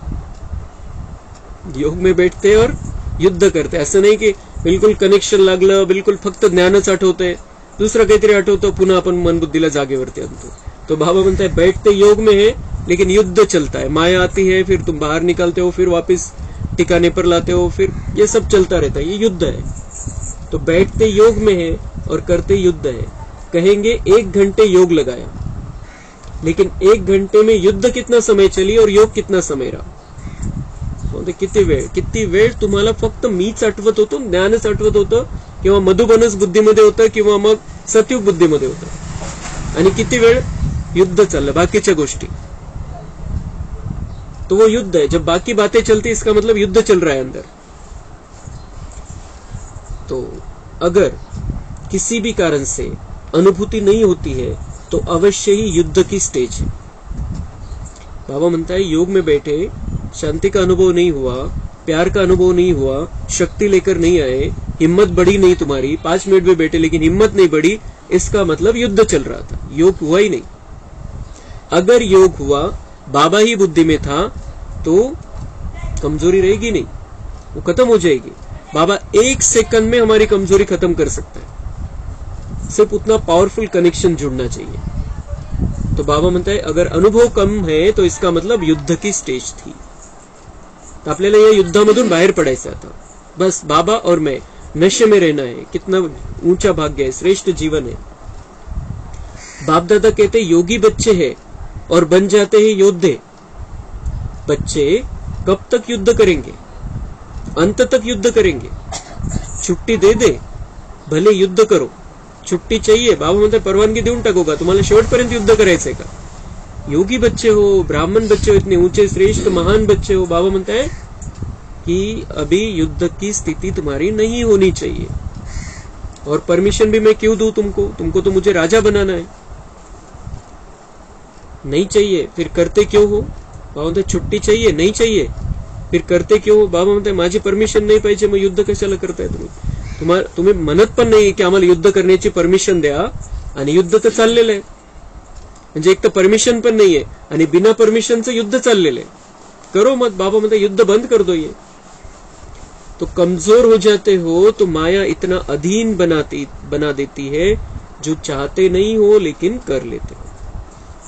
योग में बैठते और युद्ध करते. असं नाही की बिलकुल कनेक्शन लागलं, बिलकुल फक्त ज्ञानच आठवतंय, दुसरं काहीतरी आठवतं, पुन्हा आपण मन बुद्धीला जागेवरती आणतो. तो बाबा म्हणता है बैठते योग में है लेकिन युद्ध चलता है. माया आती है, फिर तुम बाहर निकालते हो, फिर वापस ठिकाने पर लाते हो, फिर ये सब चलता रहता है. ये युद्ध है. तो बैठते योग में है और करते युद्ध है. कहेंगे 1 घंटे योग लगाया, लेकिन 1 घंटे में युद्ध कितना समय चली और योग कितना समय रहा. किती वेळ तुम्हाला फक्त मीच आठवत होतो, ज्ञानच आठवत होतं, किंवा मधुबनच बुद्धीमध्ये होतं, किंवा मग सतयुग बुद्धीमध्ये होतं, आणि किती वेळ युद्ध चाललं बाकीच्या गोष्टी. तो वो युद्ध है. जब बाकी बातें चलती इसका मतलब युद्ध चल रहा है अंदर. तो अगर किसी भी कारण से अनुभूति नहीं होती है तो अवश्य ही युद्ध की स्टेज है. बाबा म्हणता है योग में बैठे, शांति का अनुभव नहीं हुआ, प्यार का अनुभव नहीं हुआ, शक्ति लेकर नहीं आए, हिम्मत बढ़ी नहीं तुम्हारी, 5 मिनट में बैठे लेकिन हिम्मत नहीं बढ़ी, इसका मतलब युद्ध चल रहा था, योग हुआ ही नहीं. अगर योग हुआ, बाबा ही बुद्धि में था, तो कमजोरी रहेगी नहीं, वो खत्म हो जाएगी. बाबा 1 सेकंड में हमारी कमजोरी खत्म कर सकता है. सिर्फ उतना पावरफुल कनेक्शन जुड़ना चाहिए. तो बाबा म्हणता है अगर अनुभव कम है तो इसका मतलब युद्ध की स्टेज थी. तो आपल्याला या युद्धामधून बाहेर पडायचं आता. बस बाबा और मैं नशे में रहना है. कितना ऊंचा भाग्य है, श्रेष्ठ जीवन है. बाप दादा कहते योगी बच्चे हैं और बन जाते हैं योद्धे. बच्चे कब तक युद्ध करेंगे? अंत तक युद्ध करेंगे. छुट्टी दे दे, भले युद्ध करो. छुट्टी चाहिए, बाबा म्हणते परवानगी देऊन टाकू का, तुम्हाला शेवटपर्यंत युद्ध करायचंय का? योगी बच्चे हो, ब्राह्मण बच्चे हो, इतने ऊंचे श्रेष्ठ महान बच्चे हो. बाबा म्हणता है कि अभी युद्ध की स्थिति तुम्हारी नहीं होनी चाहिए. और परमिशन भी मैं क्यों दूं तुमको? तुमको तो मुझे राजा बनाना है. नहीं चाहिए, फिर करते क्यों हो? बाबा म्हणते छुट्टी चाहिए, नहीं चाहिए, फिर करते क्यों हो? बाबा म्हणते माझी परमिशन नाही पाहिजे, मग युद्ध कशाला करताय तुम्ही? तुम्ही म्हणत पण नाही की आम्हाला युद्ध करण्याची परमिशन द्या, आणि युद्ध तर चाललेलं आहे. म्हणजे एक तर परमिशन पण नाहीये आणि बिना परमिशनचं युद्ध चाललेलं आहे. करो मत. बाबा म्हणते युद्ध बंद कर दो ये. तो कमजोर हो जाते हो तो माया इतना अधीन बना देती है जो चाहते नहीं हो लेकिन कर लेते हो.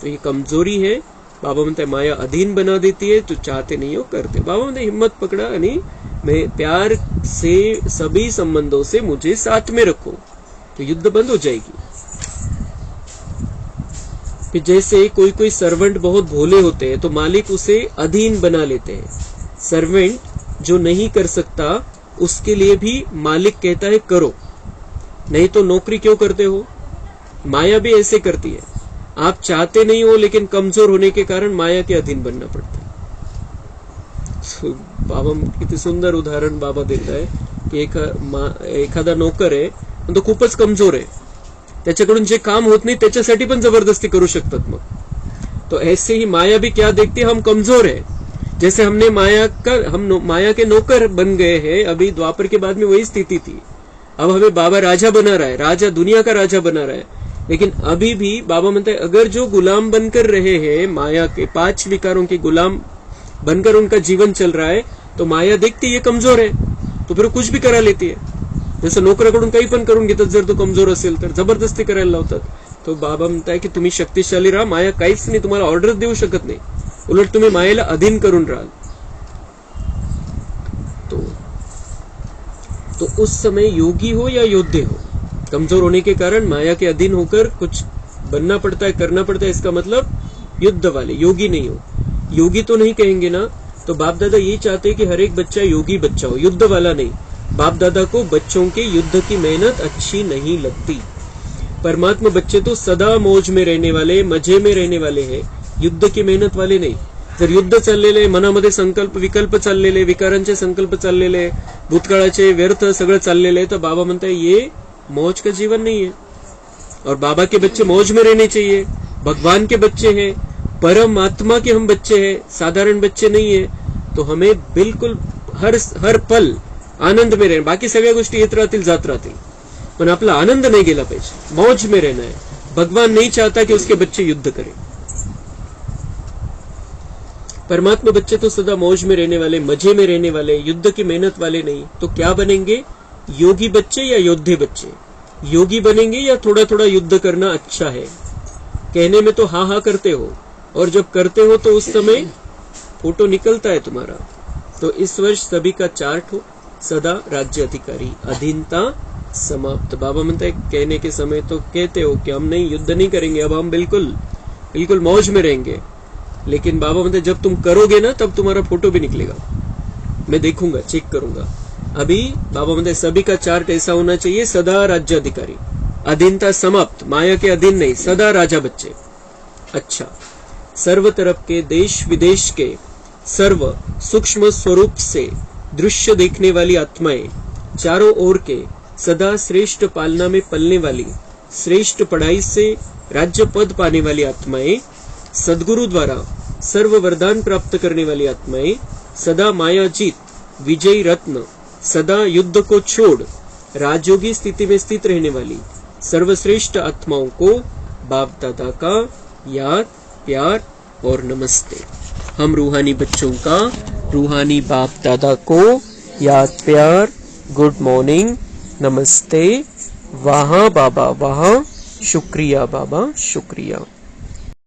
तो ये कमजोरी है. बाबा म्हणते माया अधीन बना देती है, जो चाहते नहीं हो करते. बाबा म्हणते हिम्मत पकड़ा आणि मैं प्यार से सभी संबंधों से मुझे साथ में रखो, तो युद्ध बंद हो जाएगी. फिर जैसे कोई कोई सर्वेंट बहुत भोले होते हैं तो मालिक उसे अधीन बना लेते हैं. सर्वेंट जो नहीं कर सकता उसके लिए भी मालिक कहता है करो, नहीं तो नौकरी क्यों करते हो. माया भी ऐसे करती है. आप चाहते नहीं हो लेकिन कमजोर होने के कारण माया के अधीन बनना पड़ता है. बाबा किती सुंदर उदाहरण बाबा देत आहे की एखादा नोकर आहे पण तो खूपच कमजोर आहे, त्याच्याकडून जे काम होत नाही त्याच्यासाठी पण जबरदस्ती करू शकतात. मग तो ऐसे ही माया भी क्या देखती है, हम कमजोर है. जैसे हम माया के नौकर बन गए हैं. अभी द्वापर के बाद में वही स्थिति थी. अब हमें बाबा राजा बना रहा है, राजा दुनिया का राजा बना रहा है. लेकिन अभी भी बाबा म्हणते अगर जो गुलाम बनकर रहे हैं, माया के 5 विकारों के गुलाम बनकर उनका जीवन चल रहा है, तो माया देखती है कमजोर है तो फिर कुछ भी करा लेती है. जसं नोकराकडून काही पण करून घेतात, जर तो कमजोर असेल तर जबरदस्ती करायला लावतात. तो बाबा म्हणताय की तुम्ही शक्तिशाली राहा, माया काहीच नाही तुम्हाला ऑर्डर देऊ शकत नाही, उलट तुम्ही मायेला अधीन करून राहाल. तो उस समय योगी हो या योद्धे हो, कमजोर होने के कारण माया के अधीन होकर कुछ बनना पड़ता है, करना पड़ता है. इसका मतलब युद्ध वाले, योगी नहीं हो. योगी तो नहीं कहेंगे ना. तो बाप दादा ये चाहते कि हर एक बच्चा योगी बच्चा हो, युद्ध वाला नहीं. बाप दादा को बच्चों के युद्ध की मेहनत अच्छी नहीं लगती. परमात्मा बच्चे तो सदा मौज में रहने वाले, मजे में रहने वाले हैं, युद्ध की मेहनत वाले नाही. जर युद्ध चाललेले, मनामध्ये संकल्प विकल्प चाललेले, विकारांचे संकल्प चाललेले, भूतकाळाचे व्यर्थ सगळं चाललेले, तर बाबा म्हणताय ये मौज का जीवन नहीं है. और बाबा के बच्चे मौज में रहने चाहिए. भगवान के बच्चे हैं, परमात्मा के हम बच्चे हैं, साधारण बच्चे नहीं है. तो हमें बिल्कुल हर पल आनंद में रहना. बाकी सगळ्या गोष्टी येत राहतील जात राहतील, पण आपला आनंद नहीं गेला पाहिजे. मौज में रहना है. भगवान नहीं चाहता कि उसके बच्चे युद्ध करें. परमात्मा बच्चे तो सदा मौज में रहने वाले, मजे में रहने वाले, युद्ध की मेहनत वाले नहीं. तो क्या बनेंगे, योगी बच्चे या योद्धे बच्चे. योगी बनेंगे या थोड़ा थोड़ा युद्ध करना अच्छा है. कहने में तो हाँ हाँ करते हो, और जब करते हो तो उस समय फोटो निकलता है तुम्हारा. तो इस वर्ष सभी का चार्ट हो, सदा राज्य अधिकारी, अधीनता समाप्त. बाबा म्हणता है कहने के समय तो कहते हो कि हम नहीं युद्ध नहीं करेंगे, अब हम बिल्कुल मौज में रहेंगे. लेकिन बाबा म्हणते जब तुम करोगे ना तब तुम्हारा फोटो भी निकलेगा, मैं देखूंगा, चेक करूंगा. अभी बाबा म्हणते सभी का चार्ट ऐसा होना चाहिए, सदा राज्य अधिकारी, अधीनता समाप्त, माया के अधीन नहीं, सदा राजा बच्चे. अच्छा, सर्व तरफ के देश विदेश के सर्व सूक्ष्म स्वरूप से दृश्य देखने वाली आत्माएं, चारों ओर के सदा श्रेष्ठ पालना में पलने वाली, श्रेष्ठ पढ़ाई से राज्य पद पाने वाली आत्माएं, सदगुरु द्वारा सर्व वरदान प्राप्त करने वाली आत्माएं, सदा माया जीत, विजयी रत्न, सदा युद्ध को छोड़ राजयोगी स्थिति में स्थित रहने वाली सर्वश्रेष्ठ आत्माओं को बाप दादा का याद, प्यार और नमस्ते. हम रूहानी बच्चों का रूहानी बाप दादा को याद, प्यार, गुड मॉर्निंग, नमस्ते. वहाँ बाबा वहाँ, शुक्रिया बाबा, शुक्रिया.